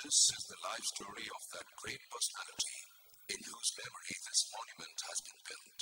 This is the life story of that great personality in whose memory this monument has been built.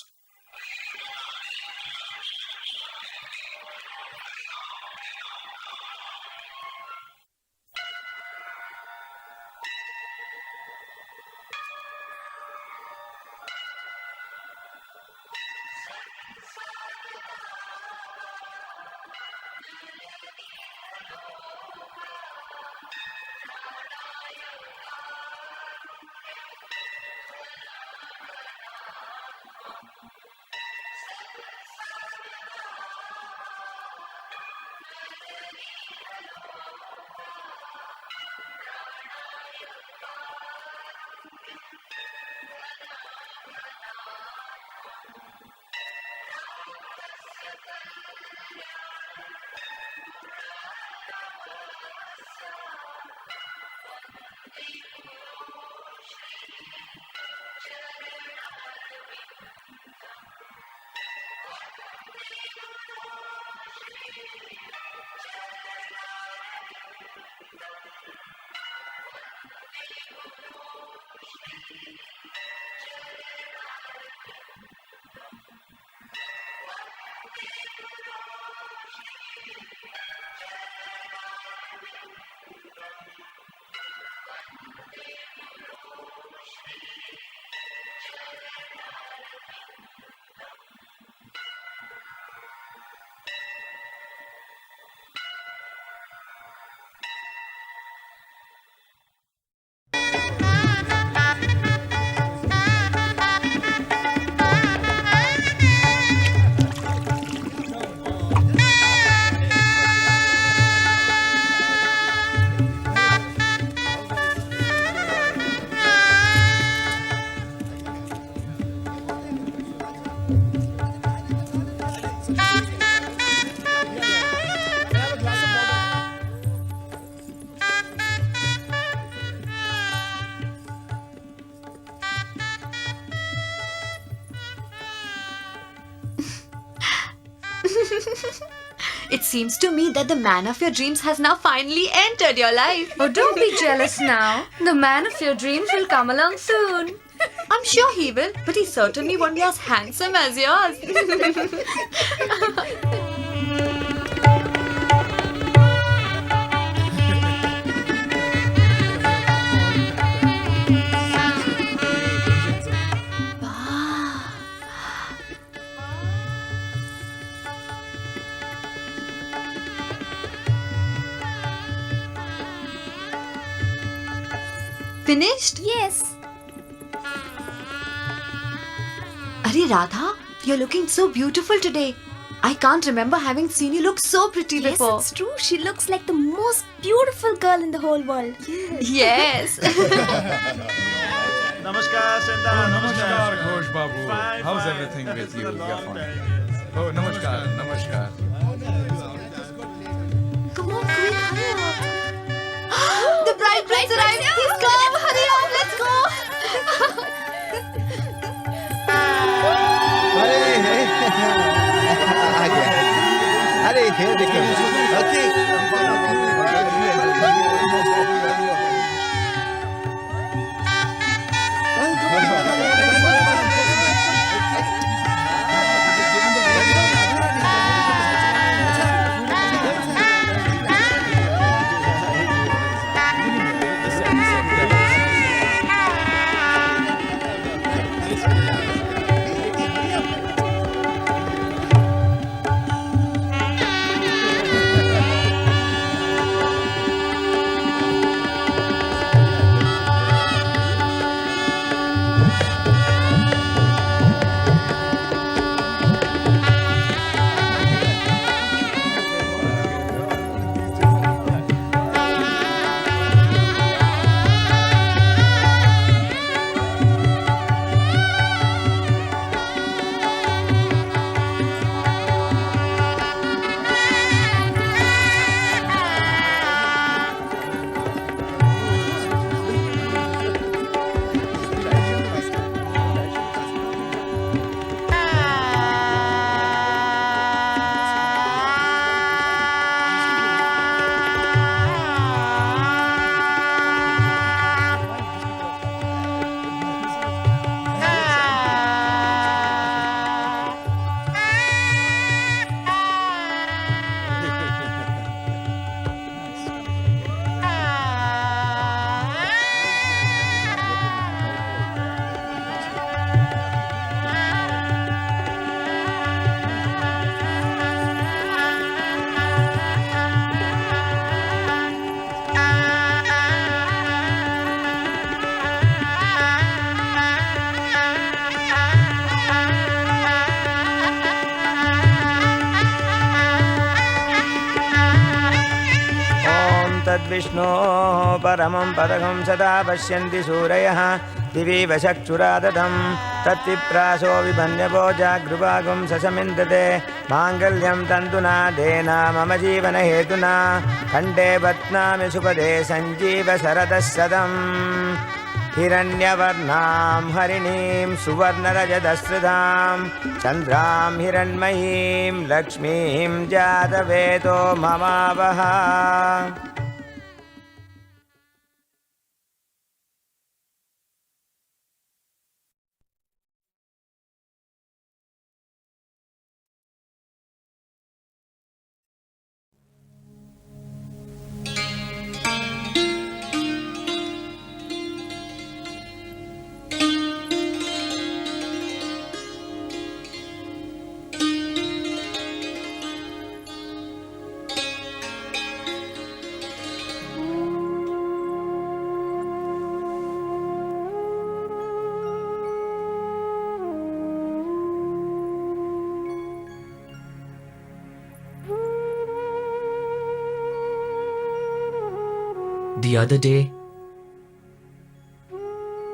It seems to me that the man of your dreams has now finally entered your life. Oh, don't be jealous now. The man of your dreams will come along soon. I'm sure he will, but he certainly won't be as handsome as yours. Finished? Yes. Arey Radha, you're looking so beautiful today. I can't remember having seen you look so pretty before. Yes, it's true. She looks like the most beautiful girl in the whole world. Yes. Namaskar, Senda. Oh, namaskar, Ghosh Babu. Fine, How's fine. everything with It's you? been a You're long fine. day. Oh, namaskar. Come on, quick, hurry up. The bridegroom's arrived. He's come. Hurry up, let's go. अरे हे देखो okay विष्णोः परमं पदकं सदा पश्यन्ति सूरयः दिवीव चक्षुरादधं तत्विप्रासो विभन्यवो जागृभागं ससमिन्दते माङ्गल्यं तन्तुनादेन मम जीवनहेतुना कण्ठे बध्नामि सुपदे Sanjeev शरदः सदम् हिरण्यवर्णां हरिणीं सुवर्णरजतस्रधां चन्द्रां हिरण्मयीं लक्ष्मीं जातवेदो ममावह.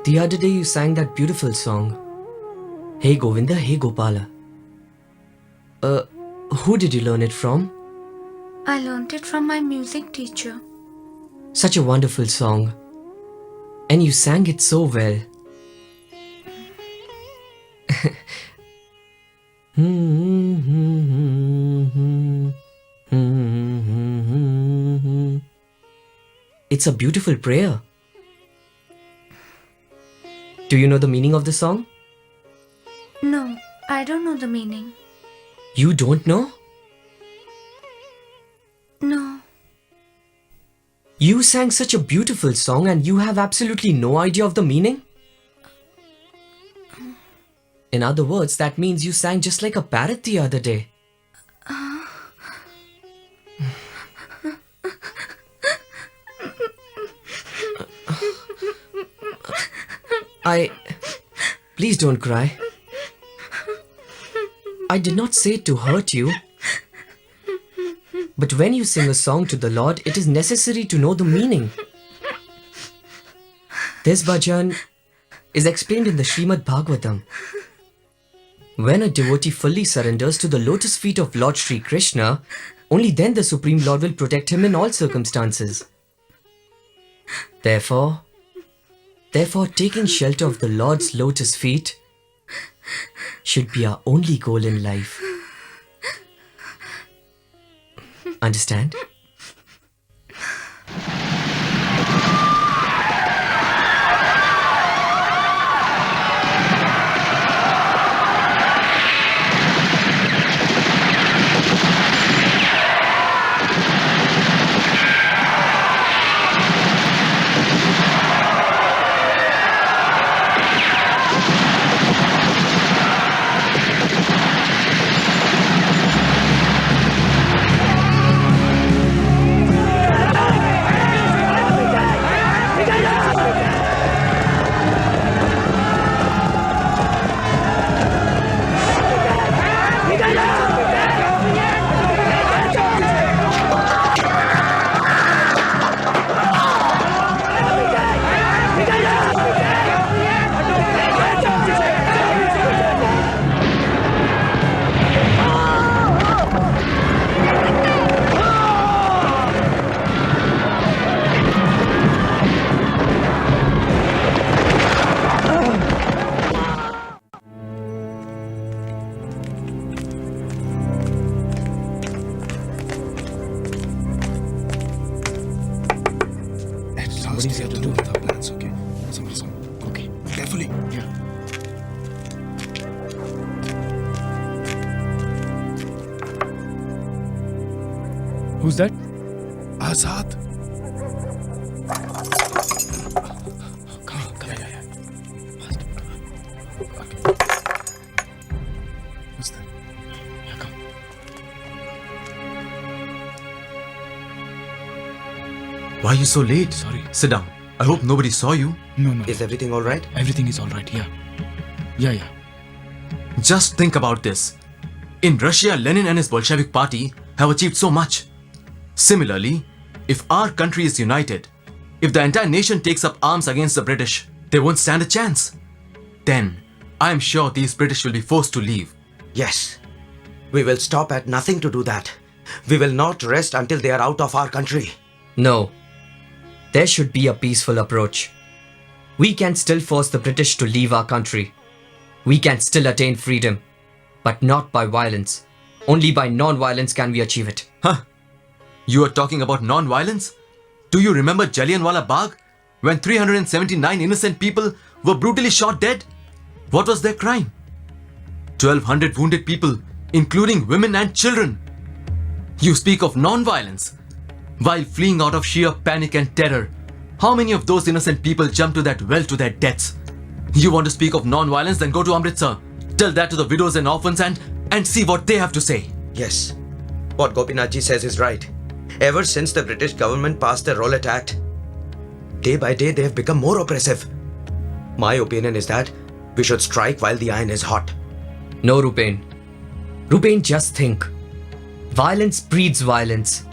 The other day you sang that beautiful song, Hey Govinda, Hey Gopala. Who did you learn it from? I learnt it from my music teacher. Such a wonderful song. And you sang it so well. It's a beautiful prayer. Do you know the meaning of the song? No, I don't know the meaning. You don't know? No. You sang such a beautiful song and you have absolutely no idea of the meaning? In other words, that means you sang just like a parrot the other day. Please don't cry. I did not say it to hurt you. But when you sing a song to the Lord, it is necessary to know the meaning. This bhajan is explained in the Srimad Bhagavatam. When a devotee fully surrenders to the lotus feet of Lord Sri Krishna, only then the Supreme Lord will protect him in all circumstances. Therefore, taking shelter of the Lord's lotus feet should be our only goal in life. Understand? Somebody's here to do with our plans, okay? Somebody's on. Okay. Carefully. Yeah. Who's that? Azad. Come here. Who's that? Yeah, come. Why are you so late? Sorry. Sit down. I hope nobody saw you. No. Is everything all right? Everything is all right, yeah. Yeah. Just think about this. In Russia, Lenin and his Bolshevik party have achieved so much. Similarly, if our country is united, if the entire nation takes up arms against the British, they won't stand a chance. Then, I am sure these British will be forced to leave. Yes. We will stop at nothing to do that. We will not rest until they are out of our country. No. There should be a peaceful approach. We can still force the British to leave our country. We can still attain freedom, but not by violence. Only by non-violence can we achieve it. Huh? You are talking about non-violence? Do you remember Jallianwala Bagh, when 379 innocent people were brutally shot dead? What was their crime? 1,200 wounded people, including women and children. You speak of non-violence. While fleeing out of sheer panic and terror, how many of those innocent people jumped to that well to their deaths? You want to speak of non-violence? Then go to Amritsar. Tell that to the widows and orphans and see what they have to say. Yes. What Gopinathji says is right. Ever since the British government passed the Rowlatt Act, day by day they have become more oppressive. My opinion is that we should strike while the iron is hot. No, Rupen. Rupen, just think. Violence breeds violence.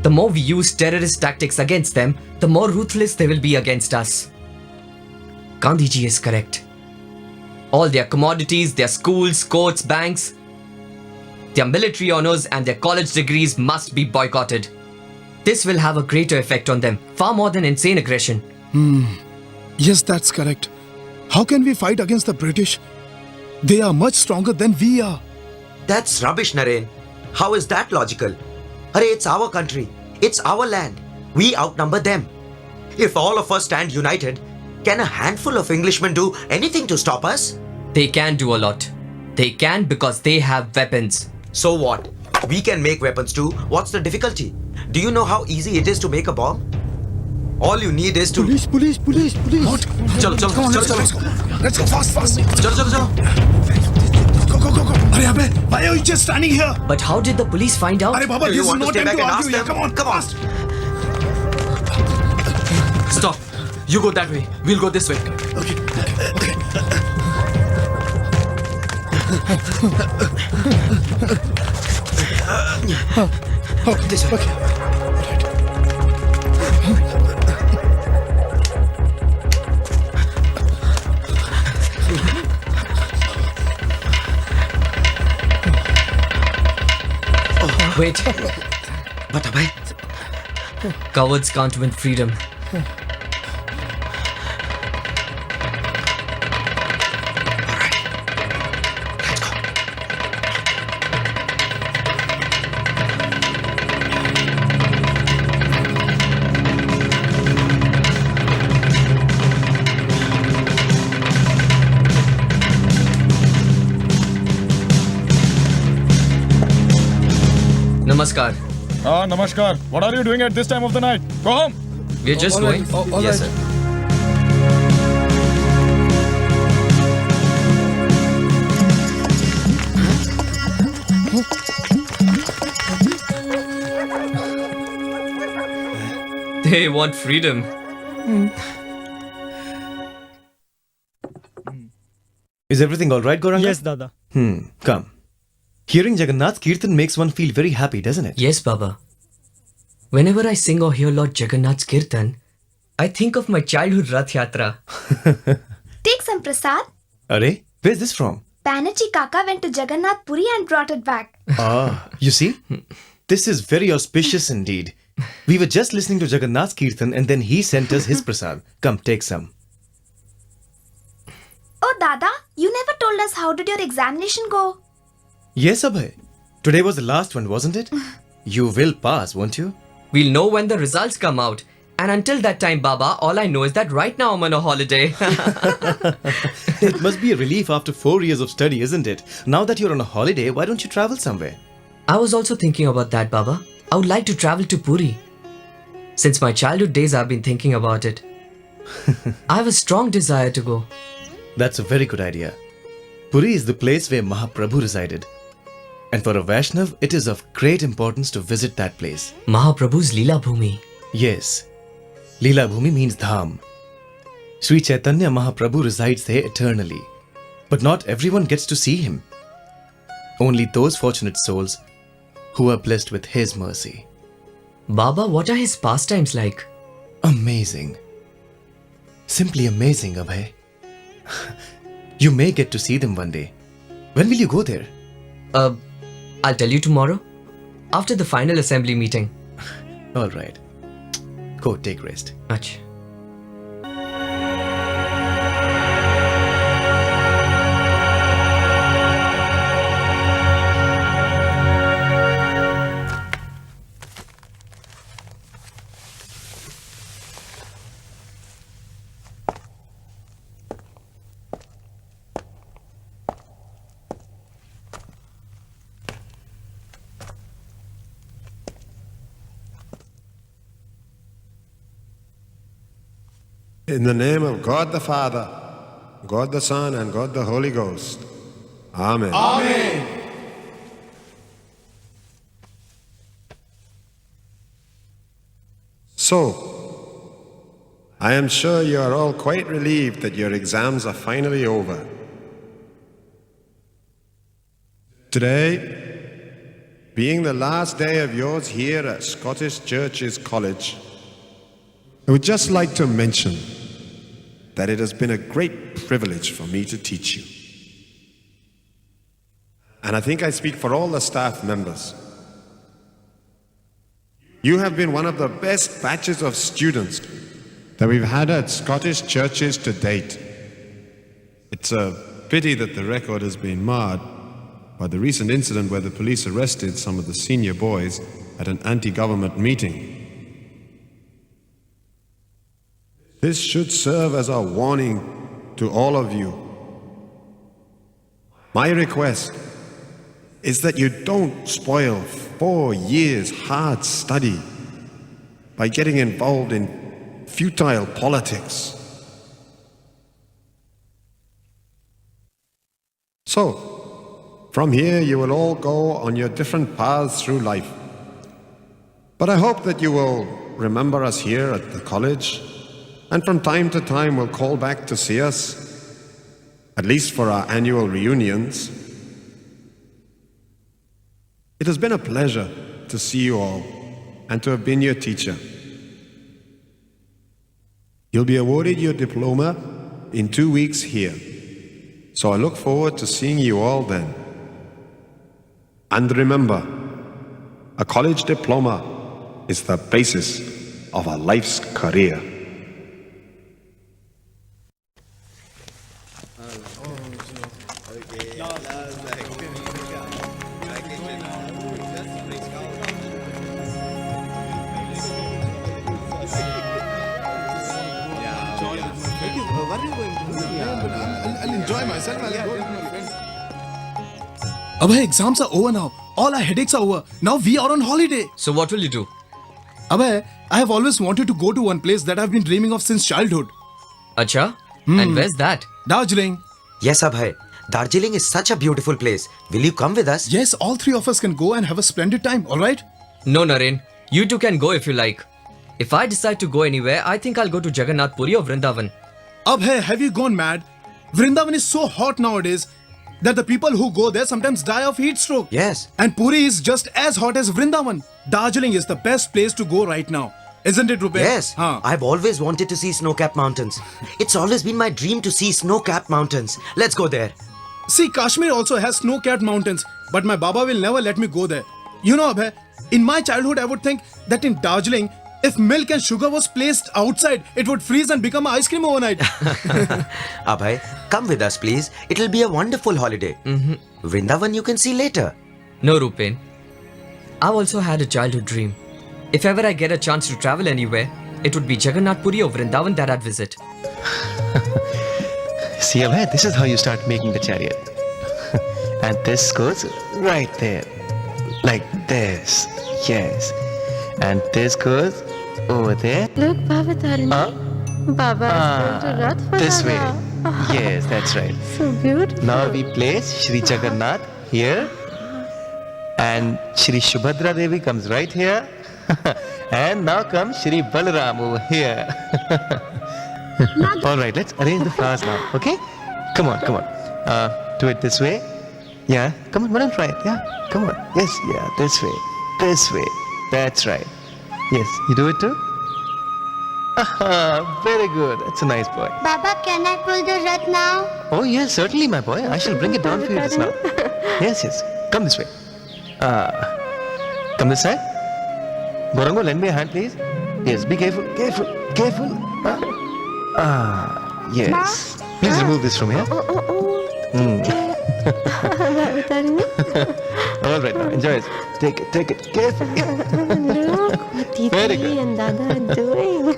The more we use terrorist tactics against them, the more ruthless they will be against us. Gandhiji is correct. All their commodities, their schools, courts, banks, their military honors and their college degrees must be boycotted. This will have a greater effect on them, far more than insane aggression. Yes, that's correct. How can we fight against the British? They are much stronger than we are. That's rubbish, Naren. How is that logical? Arey, it's our country. It's our land. We outnumber them. If all of us stand united, can a handful of Englishmen do anything to stop us? They can do a lot. They can because they have weapons. So what? We can make weapons too. What's the difficulty? Do you know how easy it is to make a bomb? All you need is to... Police. What? Chalo, Come on, let's go fast. Chalo. Go. Arey, Abhay, why are you just standing here? But how did the police find out? Arey, Baba, Do this you is want to no stay time back to and argue ask here. them? Come on. Stop. You go that way. We'll go this way. Okay. This way. Okay. Wait, But Abhay, cowards can't win freedom. Namaskar. Namaskar. What are you doing at this time of the night? Go home. We're just going. Yes, sir. They want freedom. Is everything all right, Gauranga? Yes, Dada. Come. Hearing Jagannath Kirtan makes one feel very happy, doesn't it? Yes, Baba. Whenever I sing or hear Lord Jagannath's Kirtan, I think of my childhood Rath Yatra. Take some prasad. Arey, where's this from? Banerjee Kaka went to Jagannath Puri and brought it back. You see? This is very auspicious indeed. We were just listening to Jagannath's Kirtan and then he sent us his prasad. Come, take some. Oh, Dada, you never told us how did your examination go? Yes, Abhay. Today was the last one, wasn't it? You will pass, won't you? We'll know when the results come out. And until that time, Baba, all I know is that right now I'm on a holiday. It must be a relief after 4 years of study, isn't it? Now that you're on a holiday, why don't you travel somewhere? I was also thinking about that, Baba. I would like to travel to Puri. Since my childhood days, I've been thinking about it. I have a strong desire to go. That's a very good idea. Puri is the place where Mahaprabhu resided. And for a Vaishnav, it is of great importance to visit that place. Mahaprabhu's Leela Bhumi. Yes. Leela Bhumi means Dham. Sri Chaitanya Mahaprabhu resides there eternally. But not everyone gets to see him. Only those fortunate souls who are blessed with his mercy. Baba, what are his pastimes like? Amazing. Simply amazing, Abhay. You may get to see them one day. When will you go there? I'll tell you tomorrow. After the final assembly meeting. All right. Go take rest. Ach. In the name of God the Father, God the Son, and God the Holy Ghost. Amen. Amen. So, I am sure you are all quite relieved that your exams are finally over. Today, being the last day of yours here at Scottish College, I would just like to mention that it has been a great privilege for me to teach you. And I think I speak for all the staff members. You have been one of the best batches of students that we've had at Scottish churches to date. It's a pity that the record has been marred by the recent incident where the police arrested some of the senior boys at an anti-government meeting. This should serve as a warning to all of you. My request is that you don't spoil 4 years hard study by getting involved in futile politics. So, from here you will all go on your different paths through life. But I hope that you will remember us here at the college, and from time to time will call back to see us, at least for our annual reunions. It has been a pleasure to see you all and to have been your teacher. You'll be awarded your diploma in 2 weeks here, so I look forward to seeing you all then. And remember, a college diploma is the basis of a life's career. I'll enjoy myself. I'll go with my friends. Abhay, exams are over now. All our headaches are over. Now we are on holiday. So what will you do? Abhay, I have always wanted to go to one place that I've been dreaming of since childhood. Acha? And where's that? Darjeeling. Yes, Abhay. Darjeeling is such a beautiful place. Will you come with us? Yes, all three of us can go and have a splendid time, alright? No, Naren. You two can go if you like. If I decide to go anywhere, I think I'll go to Jagannath Puri or Vrindavan. Abhay, have you gone mad? Vrindavan is so hot nowadays that the people who go there sometimes die of heat stroke. Yes. And Puri is just as hot as Vrindavan. Darjeeling is the best place to go right now. Isn't it, Rupen? Yes. I've always wanted to see snow-capped mountains. It's always been my dream to see snow-capped mountains. Let's go there. See, Kashmir also has snow-capped mountains, but my Baba will never let me go there. You know, Abhay, in my childhood I would think that in Darjeeling, if milk and sugar was placed outside, it would freeze and become ice cream overnight. Abhay, come with us please. It'll be a wonderful holiday. Vrindavan you can see later. No, Rupen. I've also had a childhood dream. If ever I get a chance to travel anywhere, it would be Jagannath Puri or Vrindavan that I'd visit. See, Abhay, this is how you start making the chariot. And this goes right there. Like this. Yes. And this goes over there. Look, Baba Tarini. Baba is going to Rath for This way. Baba. Yes, that's right. So beautiful. Now we place Shri Jagannath here. And Shri Shubhadra Devi comes right here. And now comes Shri Balaram over here. Alright, let's arrange the flowers now, okay? Come on, come on. Do it this way. Yeah, come on, why don't try it? Yeah, come on. Yes, yeah, this way. This way. That's right. Yes, you do it too? Aha, very good. That's a nice boy. Baba, can I pull the rath now? Oh, yes, certainly, my boy. I shall bring it down for you just now. Yes, yes. Come this way. Come this side. Gorango, lend me a hand, please. Yes, be careful, careful, careful. Yes. Please remove this from here. All right, now enjoy it. Take it, careful. Look what Titi Very good. and Dada are doing.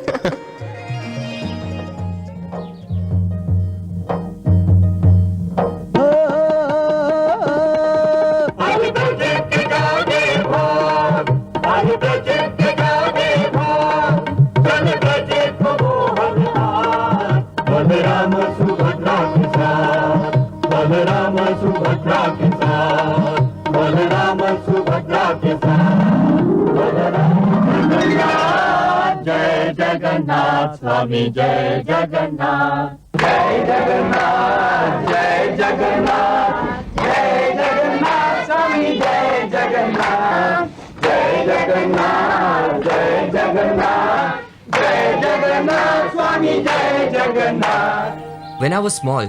Jai Jagannath, Swami Jai Jagannath. Jai Jagannath, Jai Jagannath. Jai Jagannath, Swami Jai Jagannath. Jai Jagannath, Jai Jagannath. Jai Jagannath, Swami Jai Jagannath. When I was small,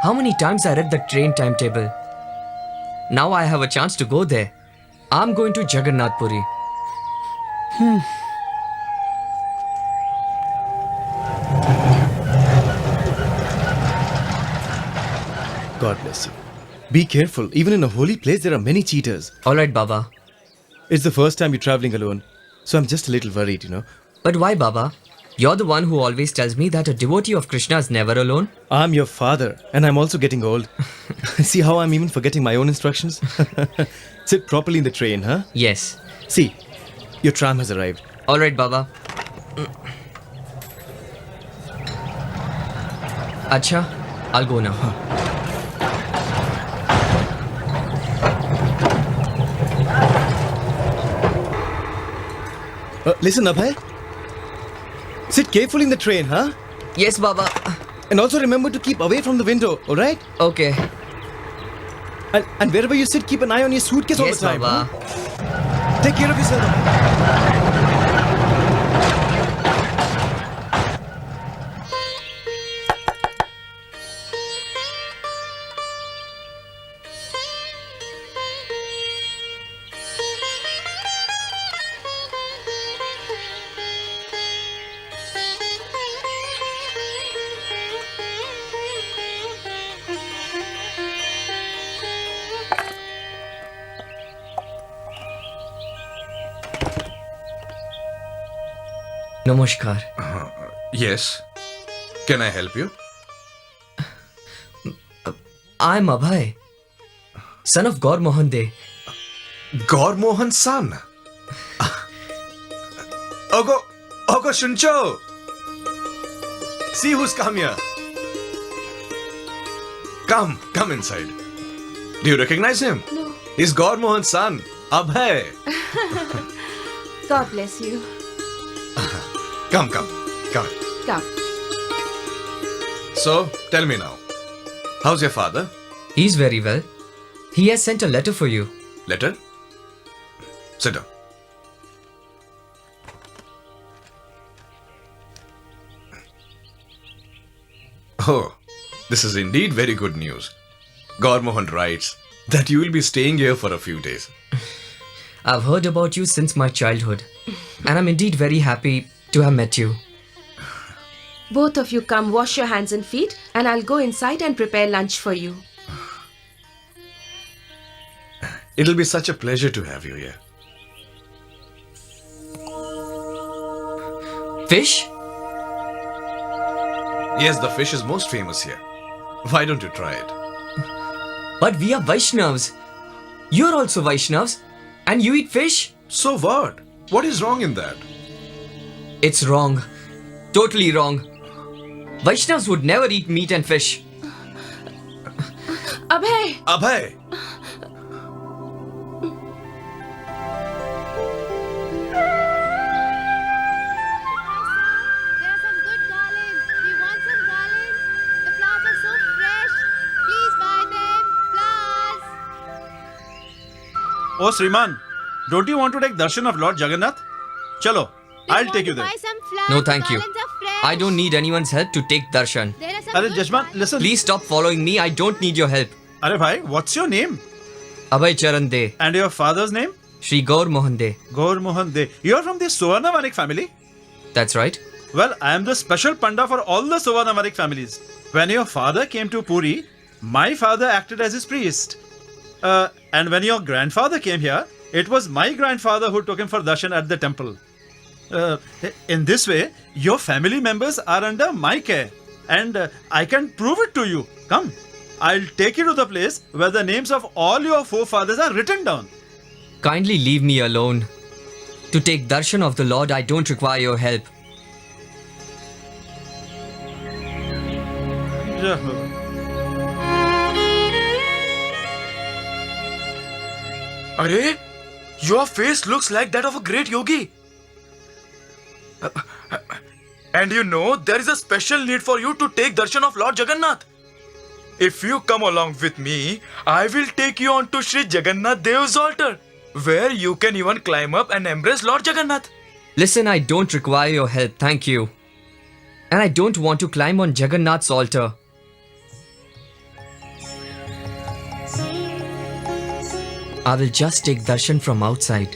how many times I read the train timetable? Now I have a chance to go there. I'm going to Jagannath Puri. God bless you. Be careful. Even in a holy place, there are many cheaters. All right, Baba. It's the first time you're traveling alone, so I'm just a little worried, you know. But why, Baba? You're the one who always tells me that a devotee of Krishna is never alone. I'm your father, and I'm also getting old. See how I'm even forgetting my own instructions? Sit properly in the train, huh? Yes. See, your tram has arrived. All right, Baba. Acha, I'll go now. Listen, Abhay. Sit carefully in the train, huh? Yes, Baba. And also remember to keep away from the window, alright? Okay. And wherever you sit, keep an eye on your suitcase all the time. Baba. Huh? Take care of yourself. Namaskar. Yes. Can I help you? I'm Abhay, son of Gaur Mohan De. Gaur Mohan's son. Ogo Shuncho. See who's come here. Come inside. Do you recognize him? No. He's Gaur Mohan's son, Abhay. God bless you. Come. Come. So, tell me now. How's your father? He's very well. He has sent a letter for you. Letter? Sit down. Oh, this is indeed very good news. Gaur Mohan writes that you will be staying here for a few days. I've heard about you since my childhood, and I'm indeed very happy to have met you. Both of you come wash your hands and feet, and I'll go inside and prepare lunch for you. It'll be such a pleasure to have you here. Fish? Yes, the fish is most famous here. Why don't you try it? But we are Vaishnavs. You're also Vaishnavs, and you eat fish? So what? What is wrong in that? It's wrong. Totally wrong. Vaishnavs would never eat meat and fish. Abhay! Oh, Sriman, don't you want to take darshan of Lord Jagannath? Chalo, I'll take you there. No, thank you. I don't need anyone's help to take darshan. Arey Jajman, listen. Please stop following me. I don't need your help. Arey bhai, what's your name? Abhaycharan De. And your father's name? Shri Gaur Mohan De. Gaur Mohan De. You're from the Suvarnamanik family? That's right. Well, I am the special panda for all the Suvarnamanik families. When your father came to Puri, my father acted as his priest. And when your grandfather came here, it was my grandfather who took him for darshan at the temple. In this way, your family members are under my care. And I can prove it to you. Come, I'll take you to the place where the names of all your forefathers are written down. Kindly leave me alone. To take darshan of the Lord, I don't require your help. Arey, your face looks like that of a great yogi. And you know, there is a special need for you to take darshan of Lord Jagannath. If you come along with me, I will take you on to Sri Jagannath Dev's altar, where you can even climb up and embrace Lord Jagannath. Listen, I don't require your help, thank you. And I don't want to climb on Jagannath's altar. I will just take darshan from outside.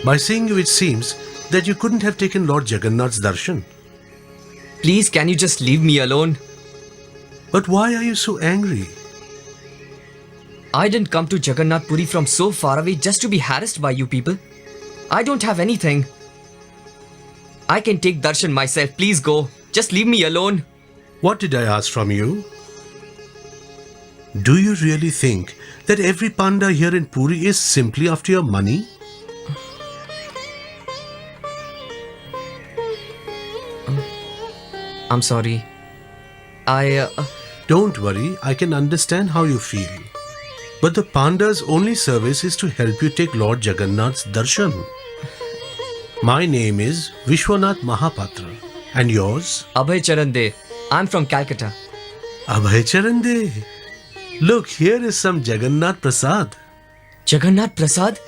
By seeing you, it seems that you couldn't have taken Lord Jagannath's darshan. Please, can you just leave me alone? But why are you so angry? I didn't come to Jagannath Puri from so far away just to be harassed by you people. I don't have anything. I can take darshan myself. Please go. Just leave me alone. What did I ask from you? Do you really think that every panda here in Puri is simply after your money? I'm sorry. Don't worry, I can understand how you feel. But the panda's only service is to help you take Lord Jagannath's darshan. My name is Vishwanath Mahapatra. And yours? Abhaycharan De. I'm from Calcutta. Abhaycharan De. Look, here is some Jagannath Prasad. Jagannath Prasad?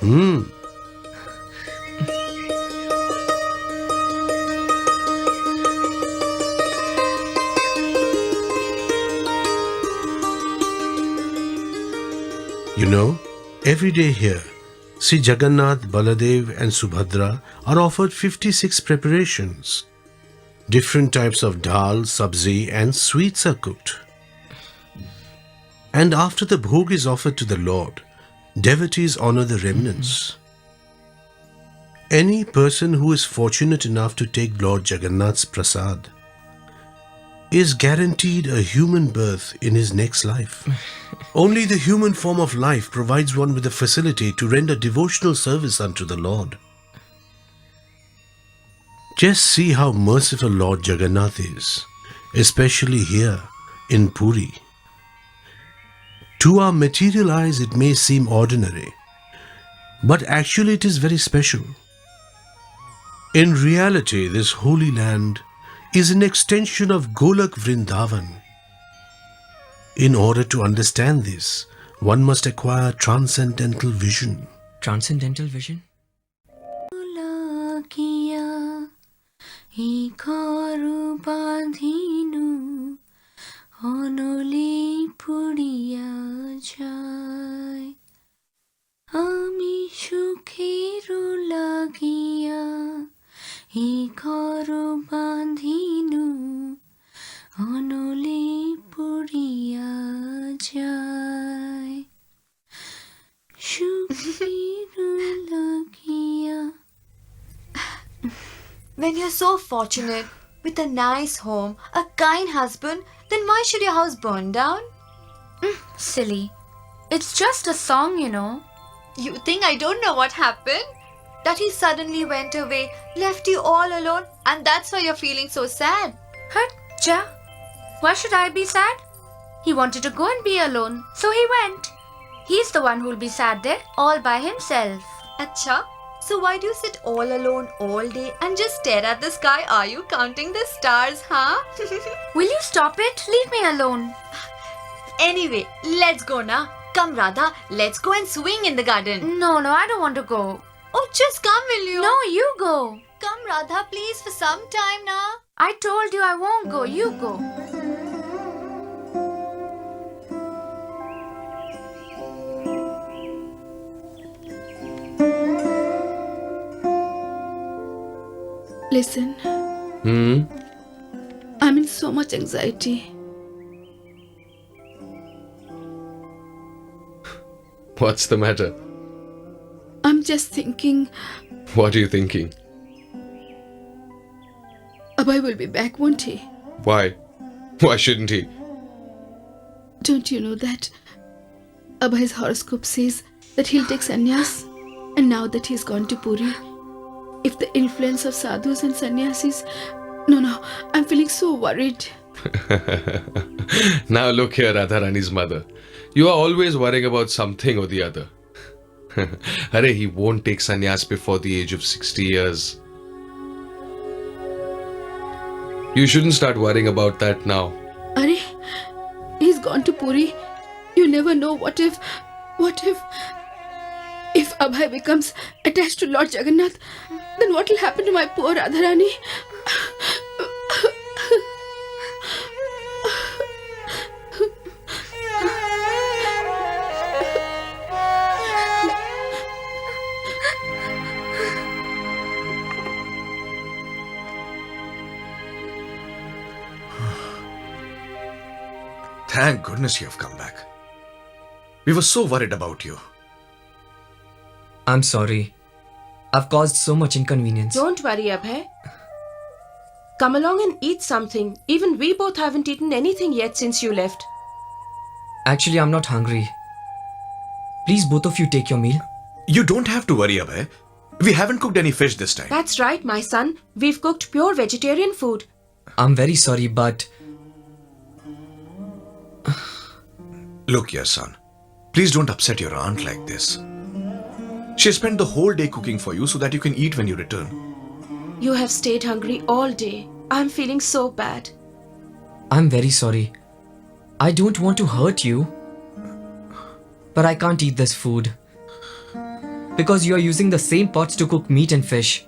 You know, every day here, Sri Jagannath, Baladev and Subhadra are offered 56 preparations. Different types of dal, sabzi and sweets are cooked. And after the bhog is offered to the Lord, devotees honor the remnants. Any person who is fortunate enough to take Lord Jagannath's prasad is guaranteed a human birth in his next life. Only the human form of life provides one with the facility to render devotional service unto the Lord. Just see how merciful Lord Jagannath is, especially here in Puri. To our material eyes it may seem ordinary, but actually it is very special. In reality, this holy land is an extension of Golak Vrindavan. In order to understand this, one must acquire transcendental vision. Transcendental vision? সুখের লাগিয়া এই ঘর বাঁধিনু অনলে পড়িয়া যায় সুখের লাগিয়া. When you're so fortunate with a nice home, a kind husband, then why should your house burn down? Silly. It's just a song, you know. You think I don't know what happened? That he suddenly went away, left you all alone, and that's why you're feeling so sad. Ja, why should I be sad? He wanted to go and be alone, so he went. He's the one who'll be sad there, all by himself. Acha, so why do you sit all alone all day and just stare at the sky? Are you counting the stars, huh? Will you stop it? Leave me alone. Anyway, let's go now. Come, Radha, let's go and swing in the garden. No, I don't want to go. Oh, just come, will you? No, you go. Come, Radha, please, for some time now. I told you I won't go. You go. Listen, I'm in so much anxiety. What's the matter? I'm just thinking What are you thinking? Abhay will be back, won't he? Why? Why shouldn't he? Don't you know that Abhay's horoscope says that he'll take sannyas? And now that he's gone to Puri, if the influence of sadhus and sannyasis... No, I'm feeling so worried. Now look here, Radharani's mother. You are always worrying about something or the other. Arey, he won't take sannyas before the age of 60 years. You shouldn't start worrying about that now. Arey, he's gone to Puri. You never know what if Abhay becomes attached to Lord Jagannath, then what will happen to my poor Radharani? Thank goodness you have come back. We were so worried about you. I'm sorry. I've caused so much inconvenience. Don't worry, Abhay. Come along and eat something. Even we both haven't eaten anything yet since you left. Actually, I'm not hungry. Please, both of you take your meal. You don't have to worry, Abhay. We haven't cooked any fish this time. That's right, my son. We've cooked pure vegetarian food. I'm very sorry, but... Look here, son. Please don't upset your aunt like this. She spent the whole day cooking for you so that you can eat when you return. You have stayed hungry all day. I'm feeling so bad. I'm very sorry. I don't want to hurt you. But I can't eat this food. Because you are using the same pots to cook meat and fish.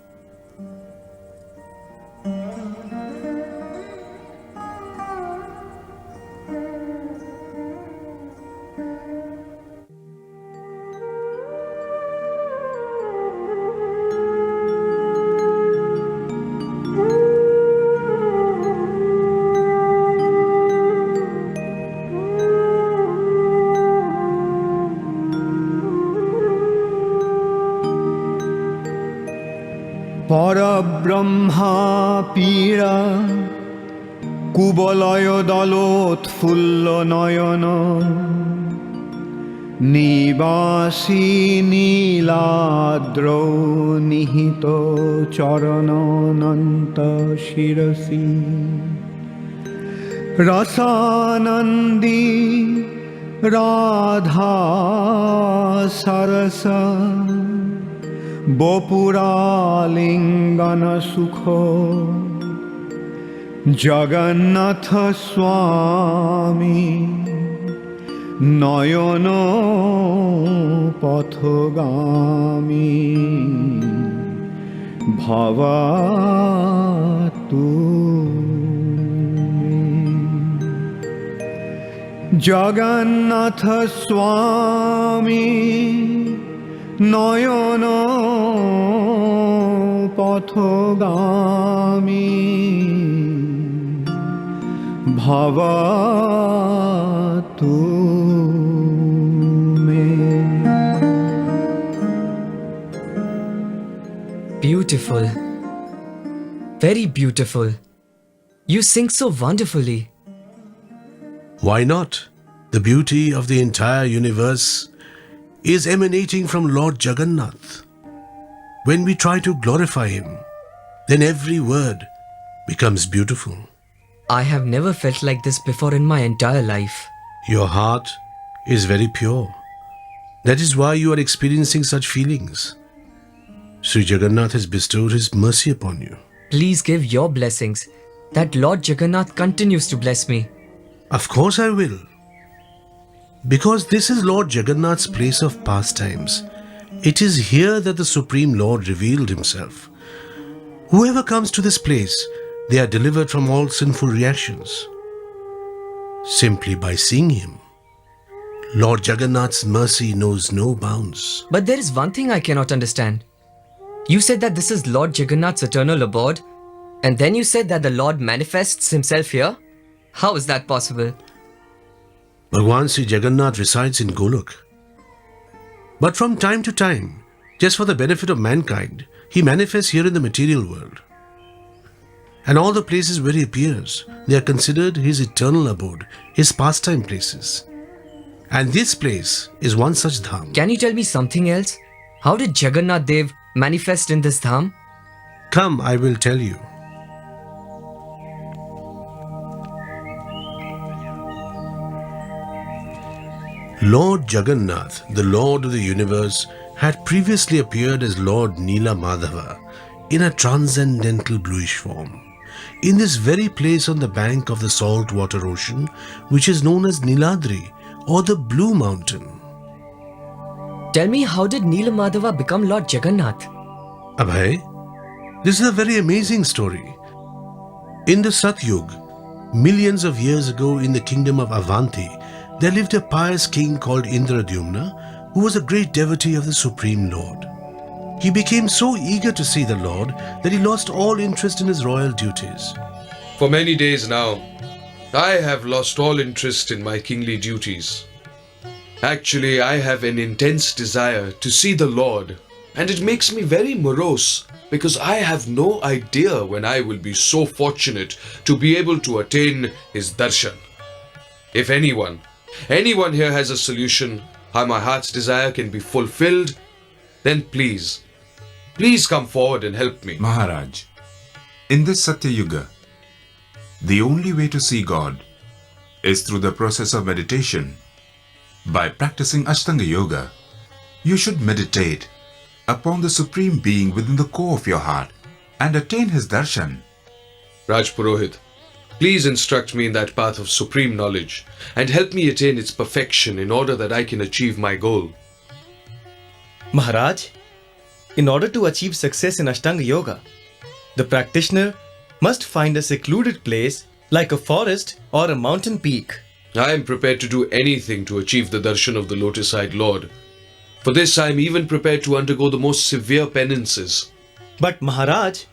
পরব্রহ্মা পীড়া কুবলয় দলোৎফুল্ল নয়ন নিবাসী নীলাদ্র নিহিত চরণনন্ত শিরসি রসানন্দী রাধা সরস বপুরালিঙ্গন সুখ জগন্নাথ স্বামী নয়ন পথগামী ভবাতু জগন্নাথ স্বামী নয়ন भवतु मे. Beautiful. Very beautiful. You sing so wonderfully. Why not? The beauty of the entire universe is emanating from Lord Jagannath. When we try to glorify him, then every word becomes beautiful. I have never felt like this before in my entire life. Your heart is very pure. That is why you are experiencing such feelings. Sri Jagannath has bestowed his mercy upon you. Please give your blessings that Lord Jagannath continues to bless me. Of course I will. Because this is Lord Jagannath's place of pastimes. It is here that the Supreme Lord revealed himself. Whoever comes to this place, they are delivered from all sinful reactions. Simply by seeing him. Lord Jagannath's mercy knows no bounds. But there is one thing I cannot understand. You said that this is Lord Jagannath's eternal abode, and then you said that the Lord manifests himself here? How is that possible? Bhagwan Sri Jagannath resides in Golok. But from time to time, just for the benefit of mankind, he manifests here in the material world. And all the places where he appears, they are considered his eternal abode, his pastime places. And this place is one such dham. Can you tell me something else? How did Jagannath Dev manifest in this dham? Come, I will tell you. Lord Jagannath, the Lord of the universe, had previously appeared as Lord Neela Madhava in a transcendental bluish form. In this very place on the bank of the salt water ocean, which is known as Niladri or the Blue Mountain. Tell me, how did Neela Madhava become Lord Jagannath? Abhay, this is a very amazing story. In the Satyug, millions of years ago in the kingdom of Avanti, there lived a pious king called Indradyumna, who was a great devotee of the Supreme Lord. He became so eager to see the Lord that he lost all interest in his royal duties. For many days now, I have lost all interest in my kingly duties. Actually, I have an intense desire to see the Lord, and it makes me very morose because I have no idea when I will be so fortunate to be able to attain his darshan. If anyone here has a solution how my heart's desire can be fulfilled, then please come forward and help me. Maharaj, in this Satya Yuga, the only way to see God is through the process of meditation. By practicing Ashtanga Yoga, you should meditate upon the Supreme Being within the core of your heart and attain his darshan. Raj Purohit, please instruct me in that path of supreme knowledge and help me attain its perfection in order that I can achieve my goal. Maharaj, in order to achieve success in Ashtanga Yoga, the practitioner must find a secluded place like a forest or a mountain peak. I am prepared to do anything to achieve the darshan of the lotus-eyed Lord. For this, I am even prepared to undergo the most severe penances. But Maharaj,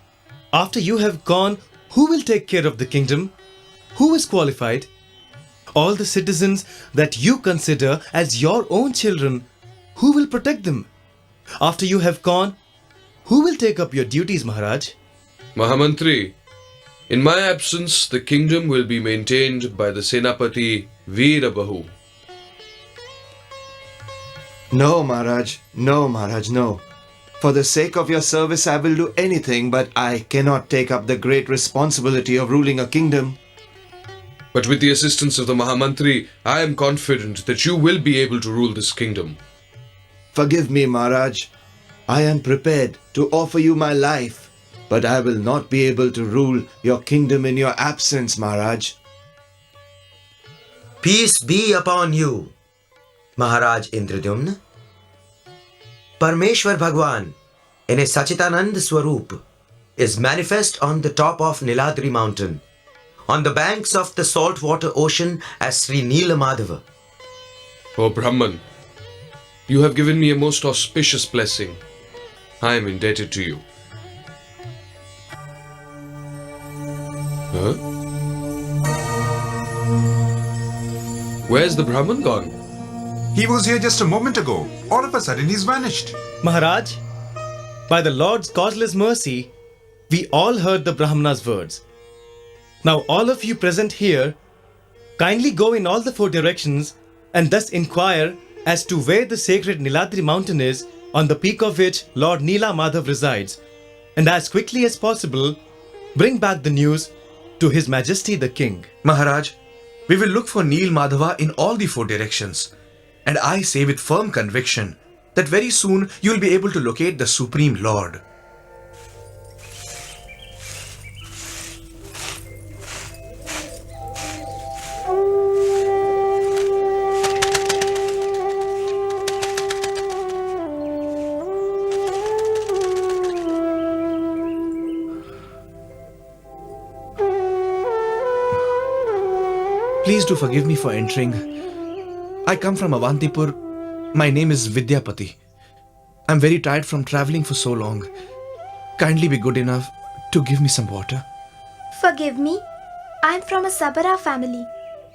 after you have gone, who will take care of the kingdom? Who is qualified? All the citizens that you consider as your own children, who will protect them? After you have gone, who will take up your duties, Maharaj? Mahamantri, in my absence, the kingdom will be maintained by the Senapati Veerabahu. No, Maharaj. No, Maharaj, no. For the sake of your service, I will do anything, but I cannot take up the great responsibility of ruling a kingdom. But with the assistance of the Mahamantri, I am confident that you will be able to rule this kingdom. Forgive me, Maharaj. I am prepared to offer you my life, but I will not be able to rule your kingdom in your absence, Maharaj. Peace be upon you, Maharaj Indradyumna. Parmeshwar Bhagwan, in his Sachitanand Swarup, is manifest on the top of Niladri mountain, on the banks of the saltwater ocean as Sri Neela Madhava. O Brahman, you have given me a most auspicious blessing. I am indebted to you. Where's the Brahman gone? He was here just a moment ago. All of a sudden, he's vanished. Maharaj, by the Lord's causeless mercy, we all heard the Brahmana's words. Now all of you present here, kindly go in all the 4 directions and thus inquire as to where the sacred Niladri mountain is, on the peak of which Lord Nila Madhav resides, and as quickly as possible, bring back the news to His Majesty the King. Maharaj, we will look for Nil Madhava in all the 4 directions. And I say with firm conviction that very soon you will be able to locate the Supreme Lord. Please do forgive me for entering. I come from Avantipur. My name is Vidyapati. I'm very tired from traveling for so long. Kindly be good enough to give me some water. Forgive me. I'm from a Sabara family.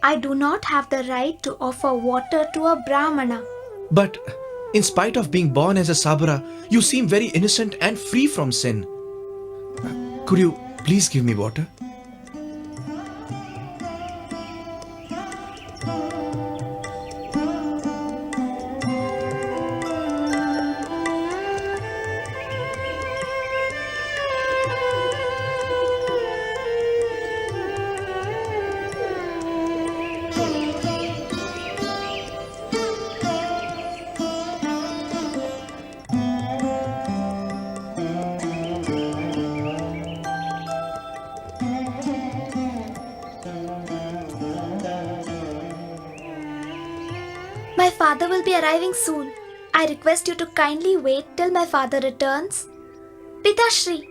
I do not have the right to offer water to a Brahmana. But in spite of being born as a Sabara, you seem very innocent and free from sin. Could you please give me water? My father will be arriving soon. I request you to kindly wait till my father returns. Pitashri.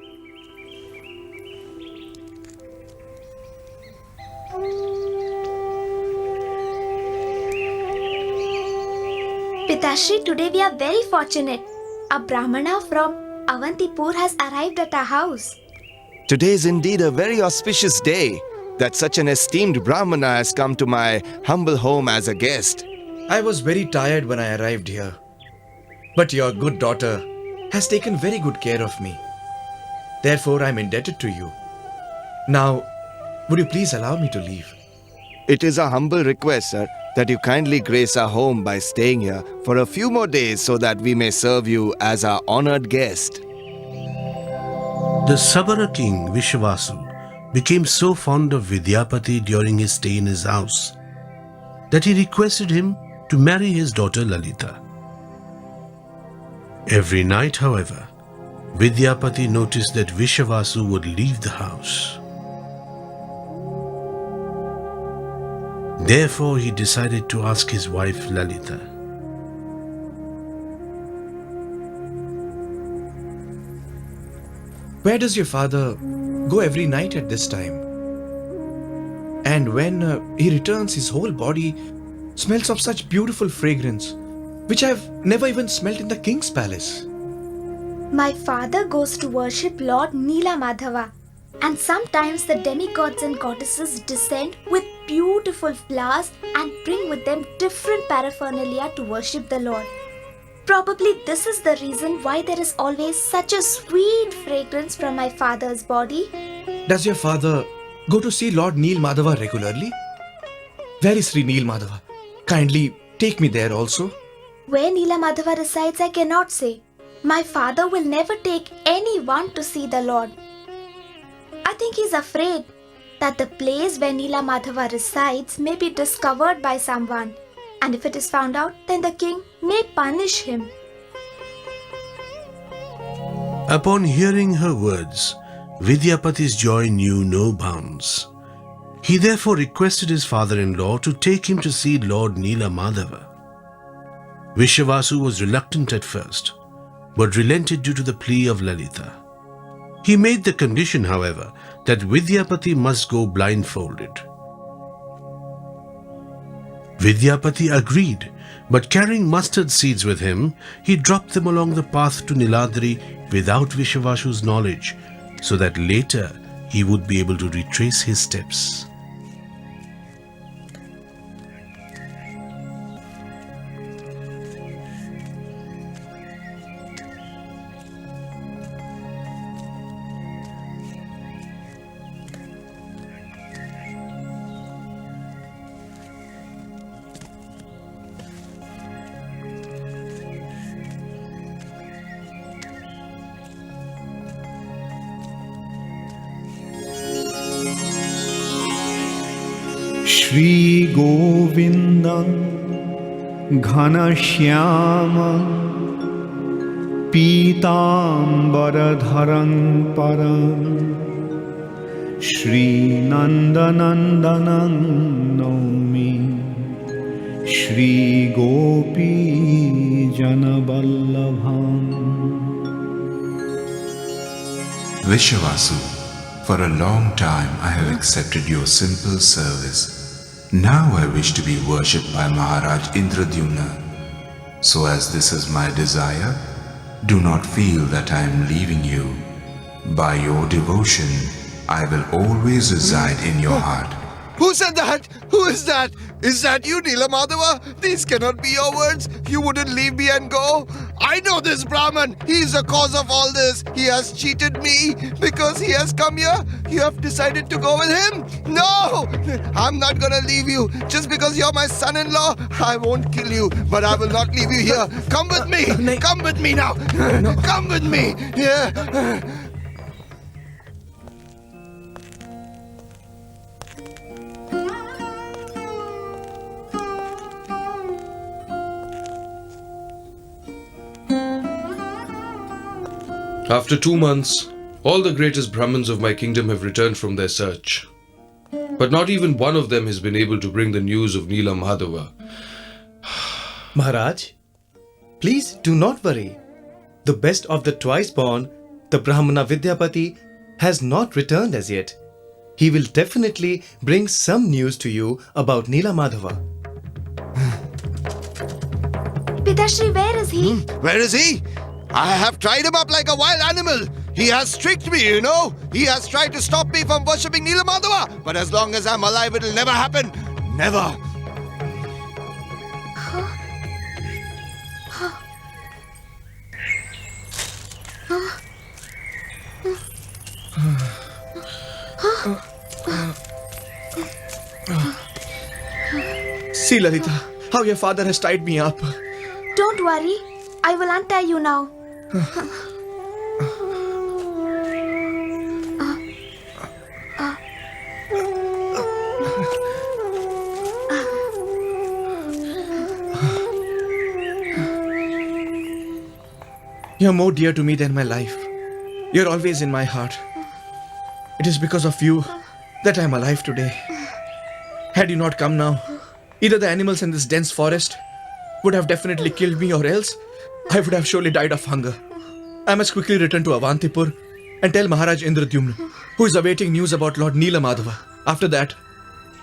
Pitashri, today we are very fortunate. A Brahmana from Avantipur has arrived at our house. Today is indeed a very auspicious day that such an esteemed Brahmana has come to my humble home as a guest. I was very tired when I arrived here. But your good daughter has taken very good care of me. Therefore, I am indebted to you. Now, would you please allow me to leave? It is a humble request, sir, that you kindly grace our home by staying here for a few more days so that we may serve you as our honored guest. The Sabara king Vishavasu became so fond of Vidyapati during his stay in his house that he requested him to marry his daughter Lalita. Every night, however, Vidyapati noticed that Vishavasu would leave the house. Therefore, he decided to ask his wife Lalita. Where does your father go every night at this time? And when he returns, his whole body smells of such beautiful fragrance, which I've never even smelt in the king's palace. My father goes to worship Lord Nila Madhava, and sometimes the demigods and goddesses descend with beautiful flowers and bring with them different paraphernalia to worship the Lord. Probably this is the reason why there is always such a sweet fragrance from my father's body. Does your father go to see Lord Nil Madhava regularly? Where is Sri Nil Madhava? Kindly take me there also. Where Nila Madhava resides, I cannot say. My father will never take anyone to see the Lord. I think he is afraid that the place where Nila Madhava resides may be discovered by someone, and if it is found out, then the king may punish him. Upon hearing her words, Vidyapati's joy knew no bounds. He therefore requested his father-in-law to take him to see Lord Nila Madhava. Vishavasu was reluctant at first, but relented due to the plea of Lalita. He made the condition, however, that Vidyapati must go blindfolded. Vidyapati agreed, but carrying mustard seeds with him, he dropped them along the path to Niladri without Vishavasu's knowledge, so that later he would be able to retrace his steps. श्रीगोविन्दं घनश्यामं पीताम्बरधरं परं श्रीनन्दनन्दनं नौमि श्रीगोपीजनवल्लभम् Vishavasu, for a long time I have accepted your simple service. Now I wish to be worshipped by Maharaj Indradyumna. So as this is my desire, do not feel that I am leaving you. By your devotion, I will always reside in your heart. Who said that? Who is that? Is that you, Nilamadava? These cannot be your words. You wouldn't leave me and go. I know this Brahman. He is the cause of all this. He has cheated me because he has come here. You have decided to go with him? No! I'm not gonna leave you. Just because you're my son-in-law, I won't kill you. But I will not leave you here. Come with me. Come with me now. Come with me. Yeah. After 2 months, all the greatest Brahmins of my kingdom have returned from their search. But not even one of them has been able to bring the news of Nila Madhava. Maharaj, please do not worry. The best of the twice born, the Brahmana Vidyapati, has not returned as yet. He will definitely bring some news to you about Nila Madhava. Pitashri, where is he? Where is he? I have tried him up like a wild animal. He has tricked me, you know. He has tried to stop me from worshipping Nilamadhava. But as long as I'm alive, it will never happen. Never. See, Lalita, how your father has tied me up. Don't worry. I will untie you now. You're more dear to me than my life. You're always in my heart. It is because of you that I'm alive today. Had you not come now, either the animals in this dense forest would have definitely killed me, or else I would have surely died of hunger. I must quickly return to Avantipur and tell Maharaj Indradyumna, who is awaiting news about Lord Nila Madhava. After that,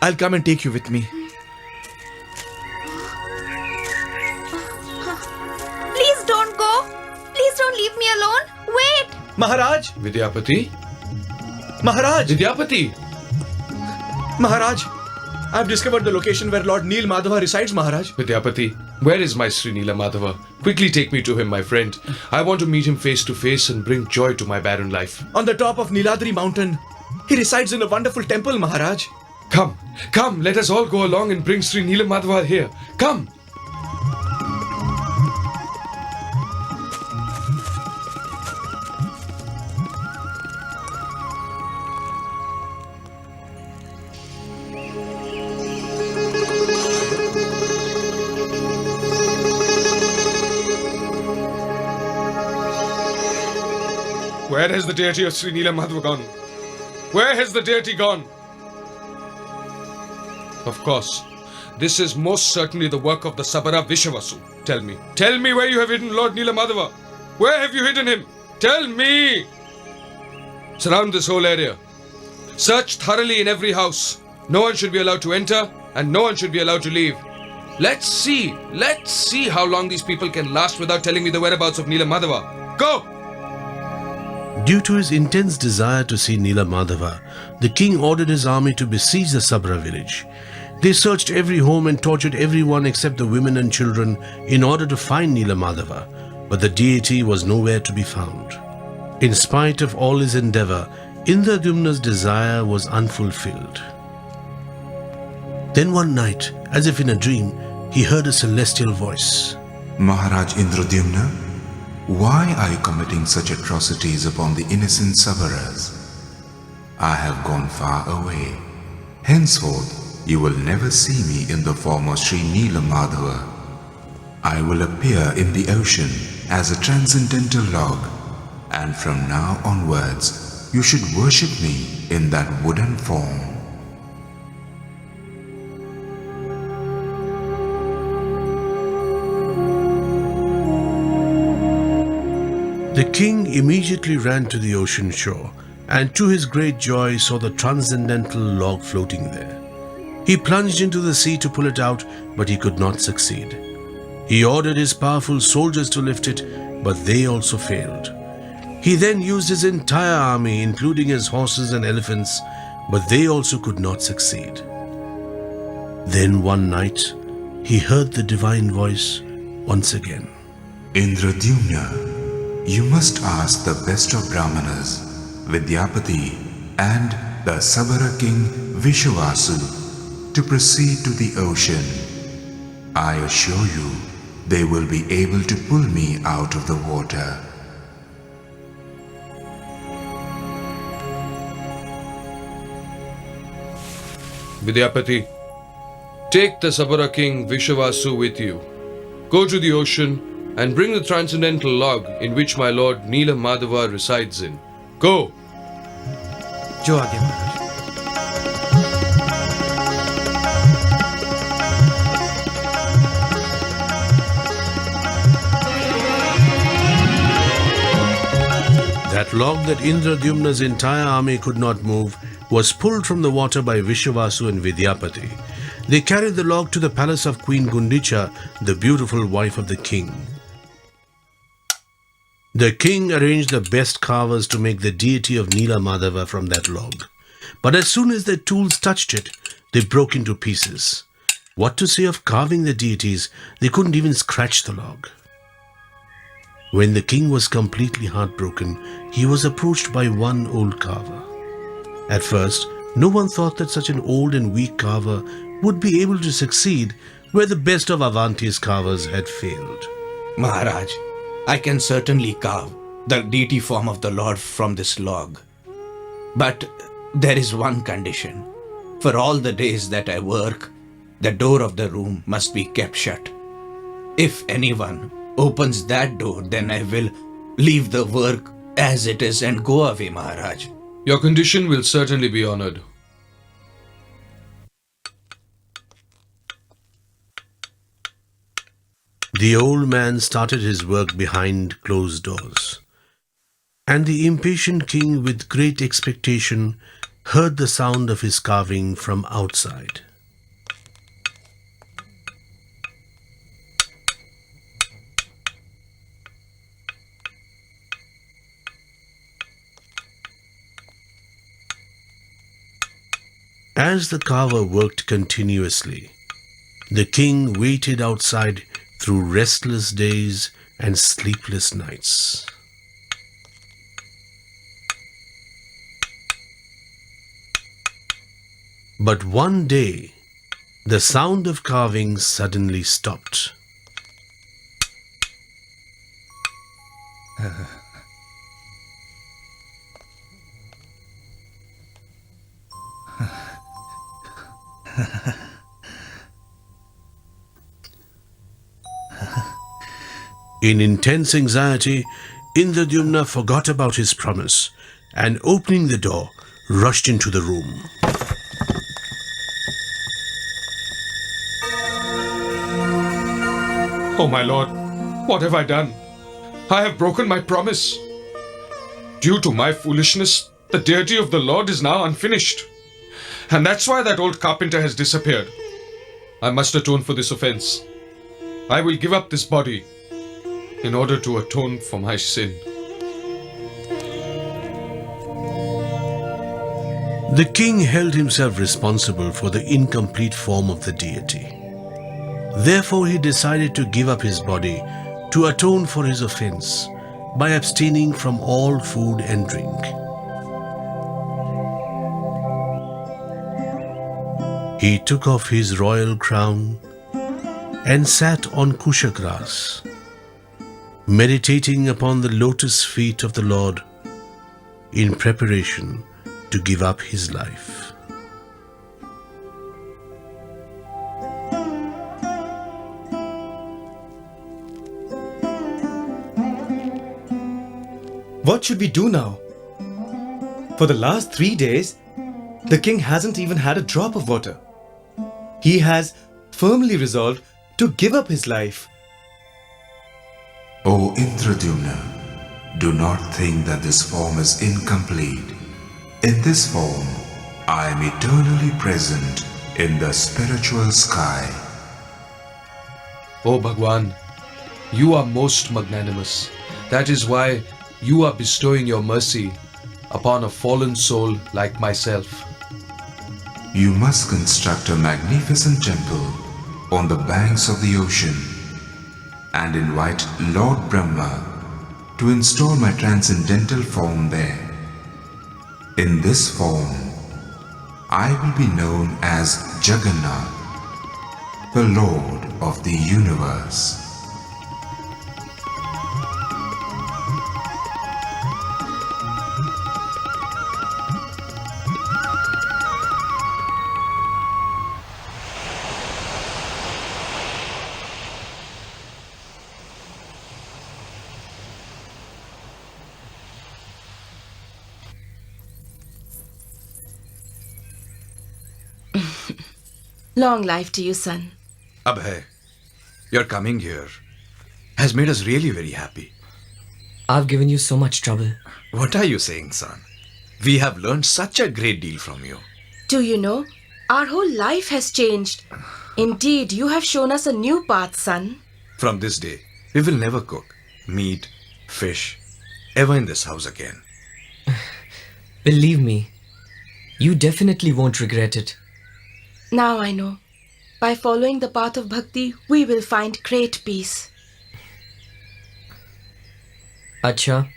I'll come and take you with me. Please don't go. Please don't leave me alone. Wait. Maharaj! Vidyapati? Maharaj! Vidyapati! Maharaj! I've discovered the location where Lord Nila Madhava resides, Maharaj. Vidyapati, where is my Sri Nila Madhava? Quickly take me to him, my friend. I want to meet him face to face and bring joy to my barren life. On the top of Niladri mountain. He resides in a wonderful temple, Maharaj. Come, come, let us all go along and bring Sri Nila Madhava here. Come! Where has the deity of Sri Nila Madhava gone? Where has the deity gone? Of course, this is most certainly the work of the Sabara Vishavasu. Tell me where you have hidden Lord Nila Madhava. Where have you hidden him? Tell me! Surround this whole area. Search thoroughly in every house. No one should be allowed to enter and no one should be allowed to leave. Let's see how long these people can last without telling me the whereabouts of Nila Madhava. Go! Due to his intense desire to see Nila Madhava, the king ordered his army to besiege the Sabra village. They searched every home and tortured everyone except the women and children in order to find Nila Madhava, but the deity was nowhere to be found. In spite of all his endeavor, Indradyumna's desire was unfulfilled. Then one night, as if in a dream, he heard a celestial voice. Maharaj Indradyumna, why are you committing such atrocities upon the innocent Sabaras? I have gone far away. Henceforth, you will never see me in the form of Sri Neela Madhava. I will appear in the ocean as a transcendental log, and from now onwards, you should worship me in that wooden form. The king immediately ran to the ocean shore, and to his great joy saw the transcendental log floating there. He plunged into the sea to pull it out, but he could not succeed. He ordered his powerful soldiers to lift it, but they also failed. He then used his entire army, including his horses and elephants, but they also could not succeed. Then one night, he heard the divine voice once again. Indradyumna, you must ask the best of Brahmanas, Vidyapati and the Sabara king Vishwasu to proceed to the ocean. I assure you, they will be able to pull me out of the water. Vidyapati, take the Sabara king Vishwasu with you. Go to the ocean and bring the transcendental log in which my lord Neela Madhava resides in. Go! Jo aage Maharaj. That log that Indradyumna's entire army could not move was pulled from the water by Vishwasu and Vidyapati. They carried the log to the palace of Queen Gundicha, the beautiful wife of the king. The king arranged the best carvers to make the deity of Neela Madhava from that log. But as soon as their tools touched it, they broke into pieces. What to say of carving the deities, they couldn't even scratch the log. When the king was completely heartbroken, he was approached by one old carver. At first, no one thought that such an old and weak carver would be able to succeed where the best of Avanti's carvers had failed. Maharaj, I can certainly carve the deity form of the Lord from this log. But there is one condition. For all the days that I work, the door of the room must be kept shut. If anyone opens that door, then I will leave the work as it is and go away, Maharaj. Your condition will certainly be honored. The old man started his work behind closed doors, and the impatient king, with great expectation, heard the sound of his carving from outside. As the carver worked continuously, the king waited outside through restless days and sleepless nights. But one day, the sound of carving suddenly stopped. In intense anxiety, Indradyumna forgot about his promise and, opening the door, rushed into the room. Oh my lord, what have I done? I have broken my promise. Due to my foolishness, the deity of the Lord is now unfinished. And that's why that old carpenter has disappeared. I must atone for this offense. I will give up this body in order to atone for my sin. The king held himself responsible for the incomplete form of the deity. Therefore, he decided to give up his body to atone for his offense by abstaining from all food and drink. He took off his royal crown and sat on kusha grass, meditating upon the lotus feet of the Lord in preparation to give up his life. What should we do now? For the last 3 days, the king hasn't even had a drop of water. He has firmly resolved to give up his life. O Indradyumna, do not think that this form is incomplete. In this form, I am eternally present in the spiritual sky. O Bhagwan, you are most magnanimous. That is why you are bestowing your mercy upon a fallen soul like myself. You must construct a magnificent temple on the banks of the ocean and invite Lord Brahma to install my transcendental form there. In this form, I will be known as Jagannath, the Lord of the universe. Long life to you, son. Abhay, your coming here has made us really very happy. I've given you so much trouble. What are you saying, son? We have learned such a great deal from you. Do you know? Our whole life has changed. Indeed, you have shown us a new path, son. From this day, we will never cook meat, fish, ever in this house again. Believe me, you definitely won't regret it. Now I know. By following the path of bhakti, we will find great peace. Acha,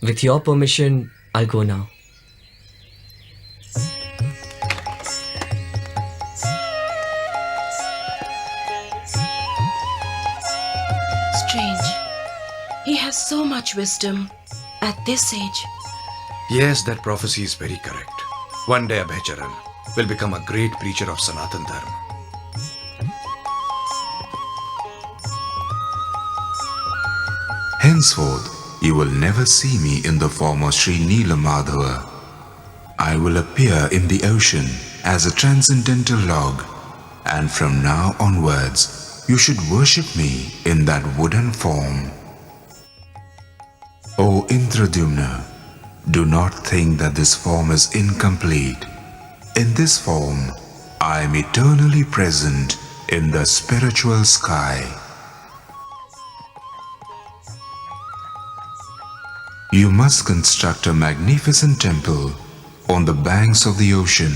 with your permission, I'll go now. Strange. He has so much wisdom at this age. Yes, that prophecy is very correct. One day Abhaycharan will become a great preacher of Sanatan Dharma. Henceforth, you will never see me in the form of Sri Neela Madhava. I will appear in the ocean as a transcendental log, and from now onwards, you should worship me in that wooden form. O Indradyumna, do not think that this form is incomplete. In this form, I am eternally present in the spiritual sky. You must construct a magnificent temple on the banks of the ocean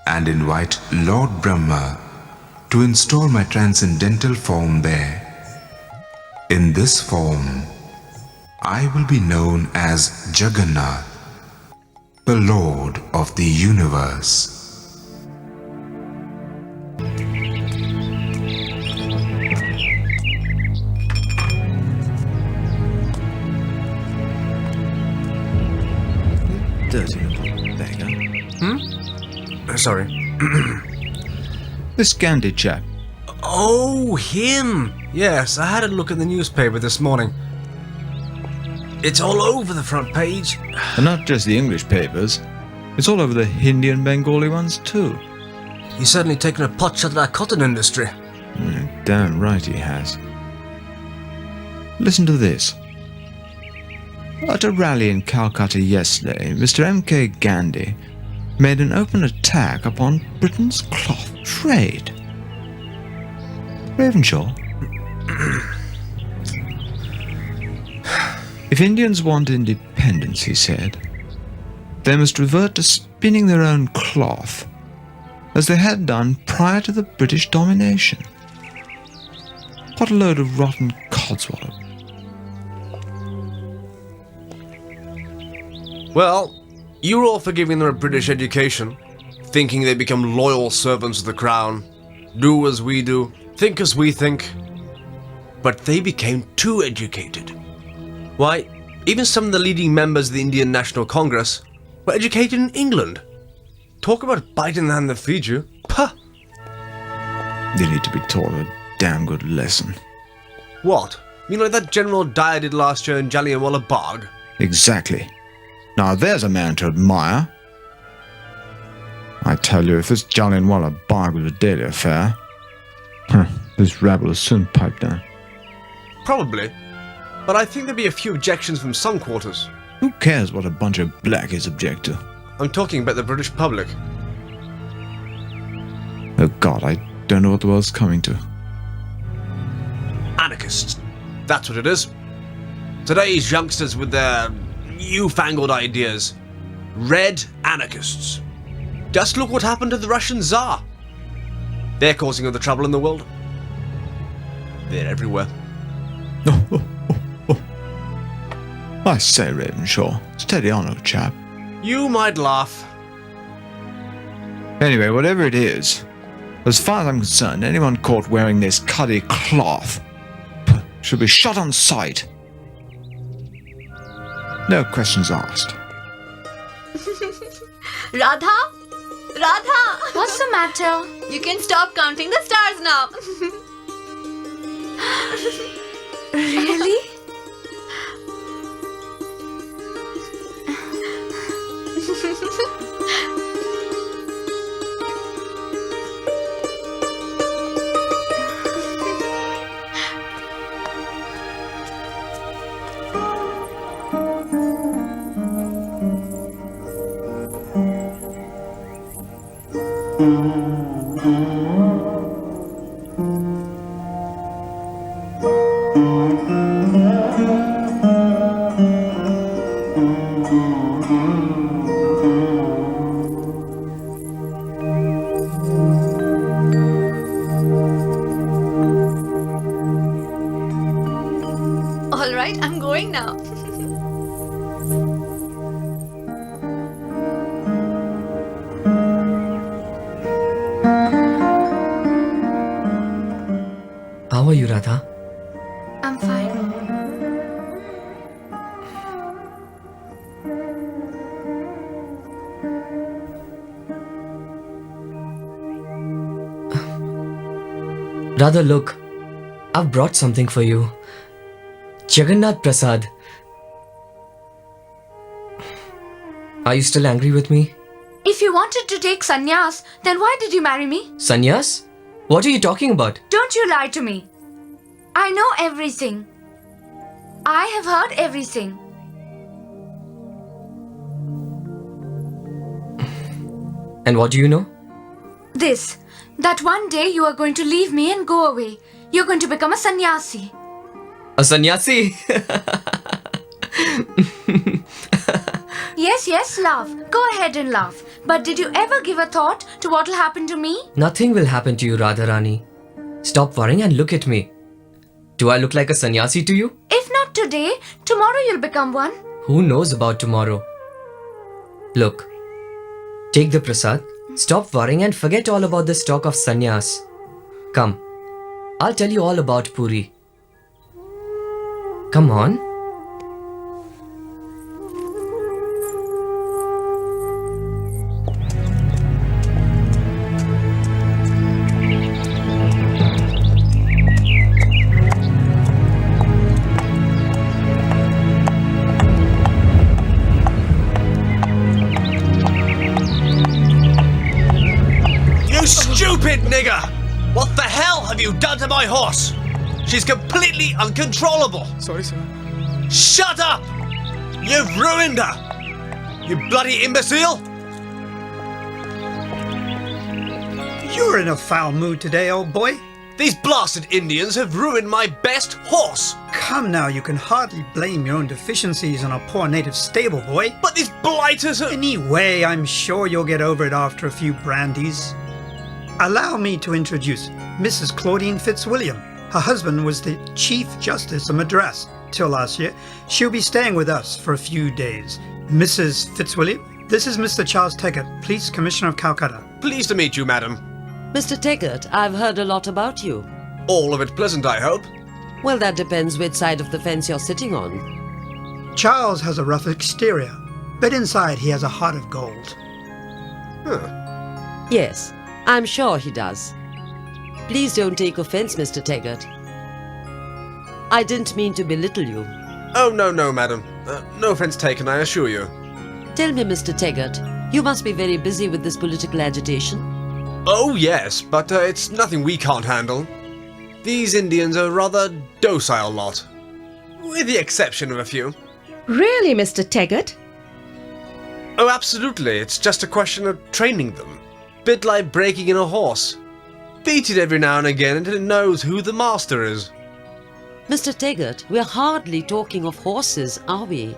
and invite Lord Brahma to install my transcendental form there. In this form, I will be known as Jagannath, the Lord of the universe. Dirty little beggar. Sorry. This Gandhi chap. Oh, him! Yes, I had a look at the newspaper this morning. It's all over the front page. And not just the English papers. It's all over the Hindi and Bengali ones too. He's certainly taken a pot shot at our cotton industry. Damn right he has. Listen to this. At a rally in Calcutta yesterday, Mr. M.K. Gandhi made an open attack upon Britain's cloth trade. Ravenshaw. If Indians want independence, he said, they must revert to spinning their own cloth, as they had done prior to the British domination. What a load of rotten codswallop. Well, you're all for giving them a British education, thinking they become loyal servants of the crown, do as we do, think as we think. But they became too educated. Why, even some of the leading members of the Indian National Congress were educated in England. Talk about biting the hand that feeds you. Puh! They need to be taught a damn good lesson. What? You know like that General Dyer did last year in Jallianwala Bagh? Exactly. Now there's a man to admire. I tell you, if this Jallianwala Bagh was a daily affair, this rabble will soon pipe down. Probably. But I think there'd be a few objections from some quarters. Who cares what a bunch of blackies object to? I'm talking about the British public. Oh God, I don't know what the world's coming to. Anarchists. That's what it is. Today's youngsters with their newfangled ideas. Red anarchists. Just look what happened to the Russian Tsar. They're causing all the trouble in the world. They're everywhere. I say, Ravenshaw, steady on, old chap. You might laugh. Anyway, whatever it is, as far as I'm concerned, anyone caught wearing this cuddy cloth should be shot on sight. No questions asked. Radha? Radha! What's the matter? You can stop counting the stars now. Really? All right, I'm going now. How are you, Radha? I'm fine. Radha, look. I've brought something for you. Jagannath Prasad. Are you still angry with me? If you wanted to take sannyas, then why did you marry me? Sannyas? What are you talking about? Don't you lie to me. I know everything. I have heard everything. And what do you know? This, that one day you are going to leave me and go away. You're going to become a sannyasi. A sannyasi? Yes, laugh. Go ahead and laugh. But did you ever give a thought to what will happen to me? Nothing will happen to you, Radharani. Stop worrying and look at me. Do I look like a sannyasi to you? If not today, tomorrow you'll become one. Who knows about tomorrow? Look, take the prasad, stop worrying and forget all about this talk of sannyas. Come, I'll tell you all about Puri. Come on. You stupid nigger! What the hell have you done to my horse? She's completely uncontrollable. Sorry, sir. Shut up! You've ruined her! You bloody imbecile! You're in a foul mood today, old boy. These blasted Indians have ruined my best horse! Come now, you can hardly blame your own deficiencies on a poor native stable boy. But these blighters are... Anyway, I'm sure you'll get over it after a few brandies. Allow me to introduce Mrs. Claudine Fitzwilliam. Her husband was the Chief Justice of Madras till last year. She'll be staying with us for a few days. Mrs. Fitzwilliam, this is Mr. Charles Teggart, Police Commissioner of Calcutta. Pleased to meet you, madam. Mr. Teggart, I've heard a lot about you. All of it pleasant, I hope. Well, that depends which side of the fence you're sitting on. Charles has a rough exterior, but inside he has a heart of gold. Yes, I'm sure he does. Please don't take offense, Mr. Teggart. I didn't mean to belittle you. Oh, no, madam. No offense taken, I assure you. Tell me, Mr. Taggart, you must be very busy with this political agitation. Oh, yes, but it's nothing we can't handle. These Indians are a rather docile lot. With the exception of a few. Really, Mr. Taggart? Oh, absolutely. It's just a question of training them. Bit like breaking in a horse. Beat it every now and again until it knows who the master is. Mr. Taggart, we're hardly talking of horses, are we?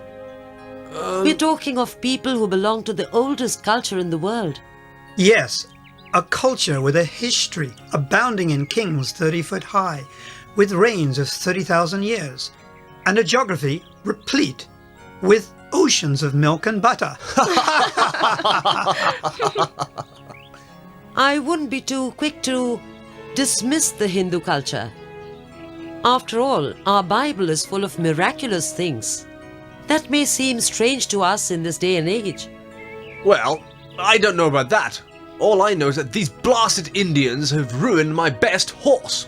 We're talking of people who belong to the oldest culture in the world. Yes, a culture with a history abounding in kings 30 foot high, with reigns of 30,000 years, and a geography replete with oceans of milk and butter. I wouldn't be too quick to dismiss the Hindu culture. After all, our Bible is full of miraculous things. That may seem strange to us in this day and age. Well, I don't know about that. All I know is that these blasted Indians have ruined my best horse.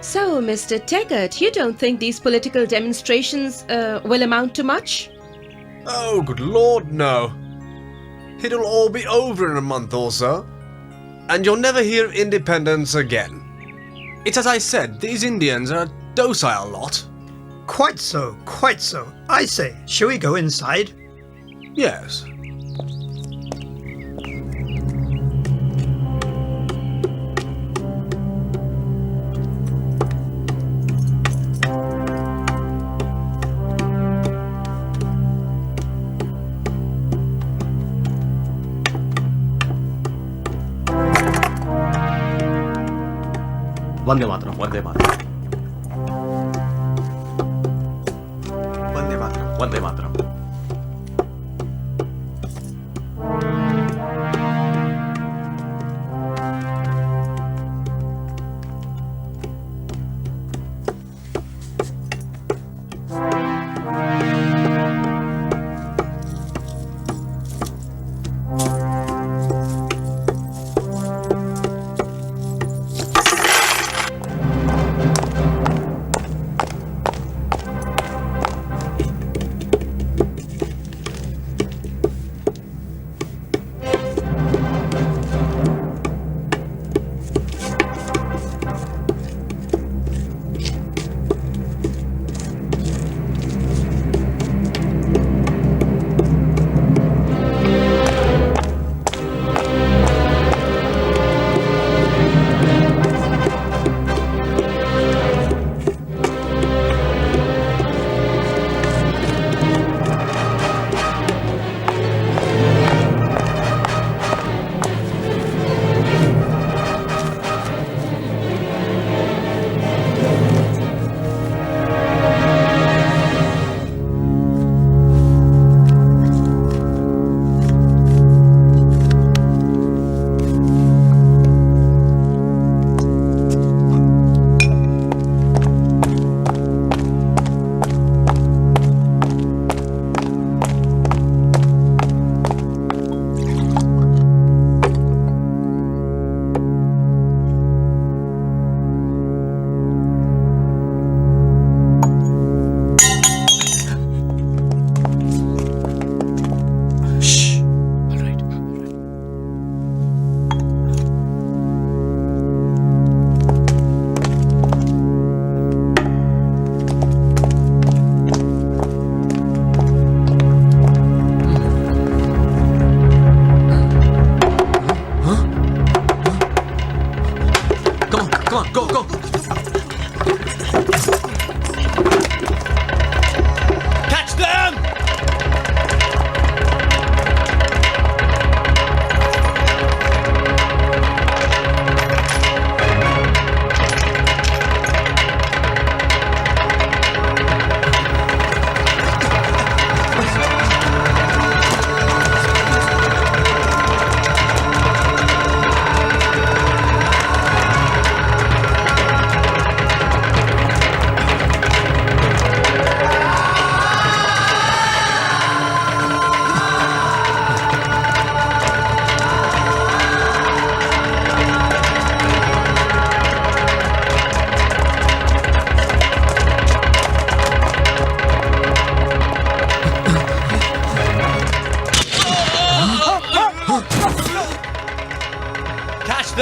So, Mr. Taggart, you don't think these political demonstrations will amount to much? Oh, good Lord, no. It'll all be over in a month or so, and you'll never hear of independence again. It's as I said, these Indians are a docile lot. Quite so, quite so. I say, shall we go inside? Yes. Vande Mataram, Vande Mataram. Vande Mataram, Vande Mataram.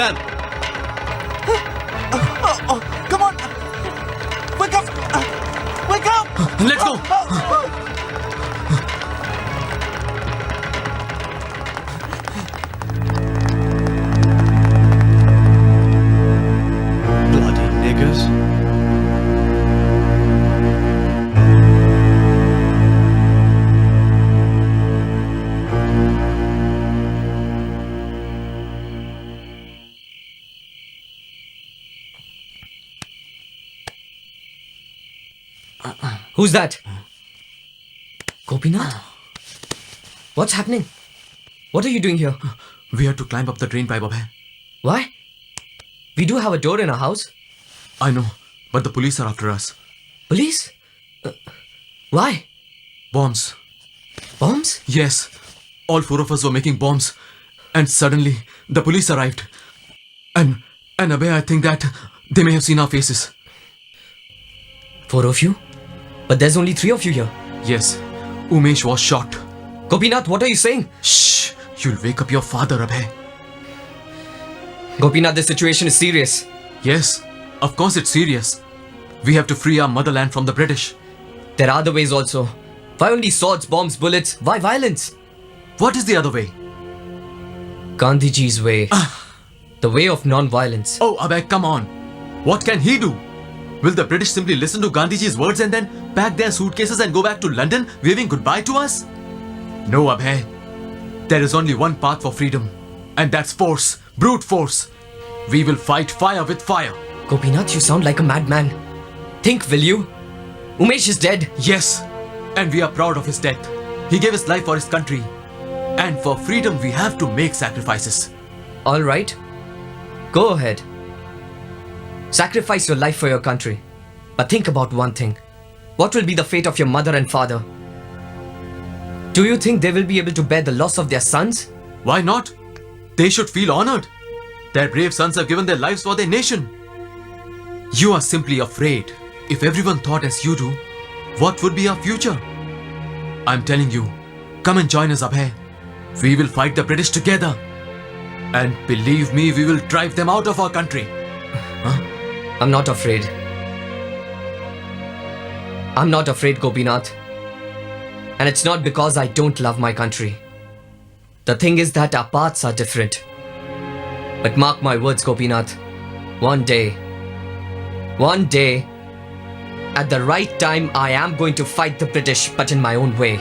them. Come on! Wake up! Wake up! Let's go! Bloody niggers. Who's that? Gopinath? What's happening? What are you doing here? We have to climb up the drain pipe, Abhay. Why? We do have a door in our house. I know, but the police are after us. Police? Why? Bombs. Bombs? Yes. All 4 of us were making bombs. And suddenly, the police arrived. And Abhay, I think that they may have seen our faces. 4 of you? But there's only 3 of you here. Yes. Umesh was shot. Gopinath, what are you saying? Shh! You'll wake up your father, Abhay. Gopinath, the situation is serious. Yes, of course it's serious. We have to free our motherland from the British. There are other ways also. Why only swords, bombs, bullets? Why violence? What is the other way? Gandhiji's way. The way of non-violence. Oh, Abhay, come on. What can he do? Will the British simply listen to Gandhiji's words and then pack their suitcases and go back to London, waving goodbye to us? No, Abhay. There is only one path for freedom. And that's force. Brute force. We will fight fire with fire. Gopinath, you sound like a madman. Think, will you? Umesh is dead. Yes. And we are proud of his death. He gave his life for his country. And for freedom, we have to make sacrifices. All right. Go ahead. Sacrifice your life for your country. But think about one thing. What will be the fate of your mother and father? Do you think they will be able to bear the loss of their sons? Why not? They should feel honored. Their brave sons have given their lives for their nation. You are simply afraid. If everyone thought as you do, what would be our future? I'm telling you, come and join us, Abhay. We will fight the British together. And believe me, we will drive them out of our country. I'm not afraid. I'm not afraid, Gopinath. And it's not because I don't love my country. The thing is that our paths are different. But mark my words, Gopinath. One day, at the right time, I am going to fight the British, but in my own way.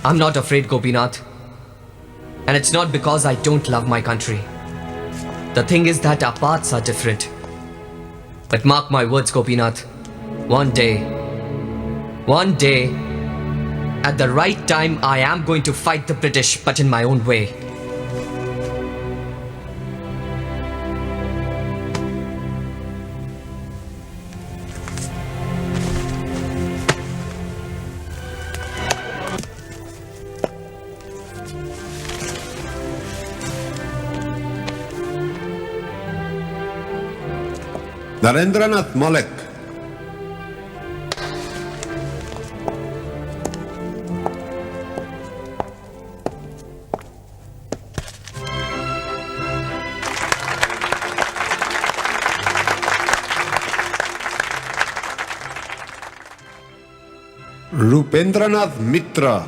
I'm not afraid, Gopinath. And it's not because I don't love my country. The thing is that our paths are different. But mark my words, Gopinath. One day, At the right time, I am going to fight the British, but in my own way. Narendranath Malek. Rupendranath Mitra.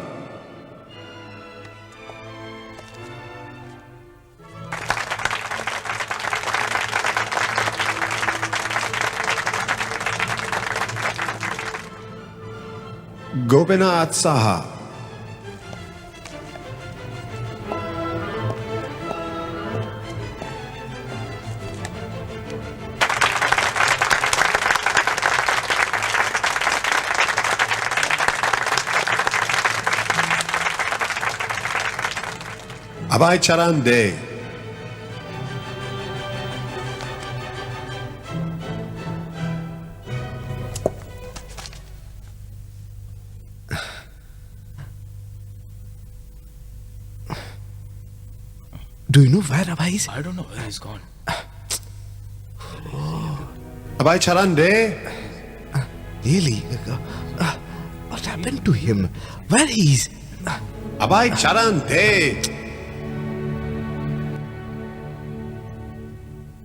Gopinath Saha. Abhaycharan De. Do you know where Abhay is? I don't know where he's gone. Abhaycharan De. Really? What happened to him? Where he is? Abhaycharan De.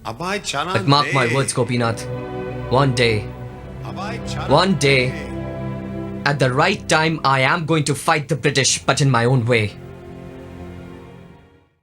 Abhaycharan But mark De. my words, Gopinath. One day, at the right time, I am going to fight the British, but in my own way.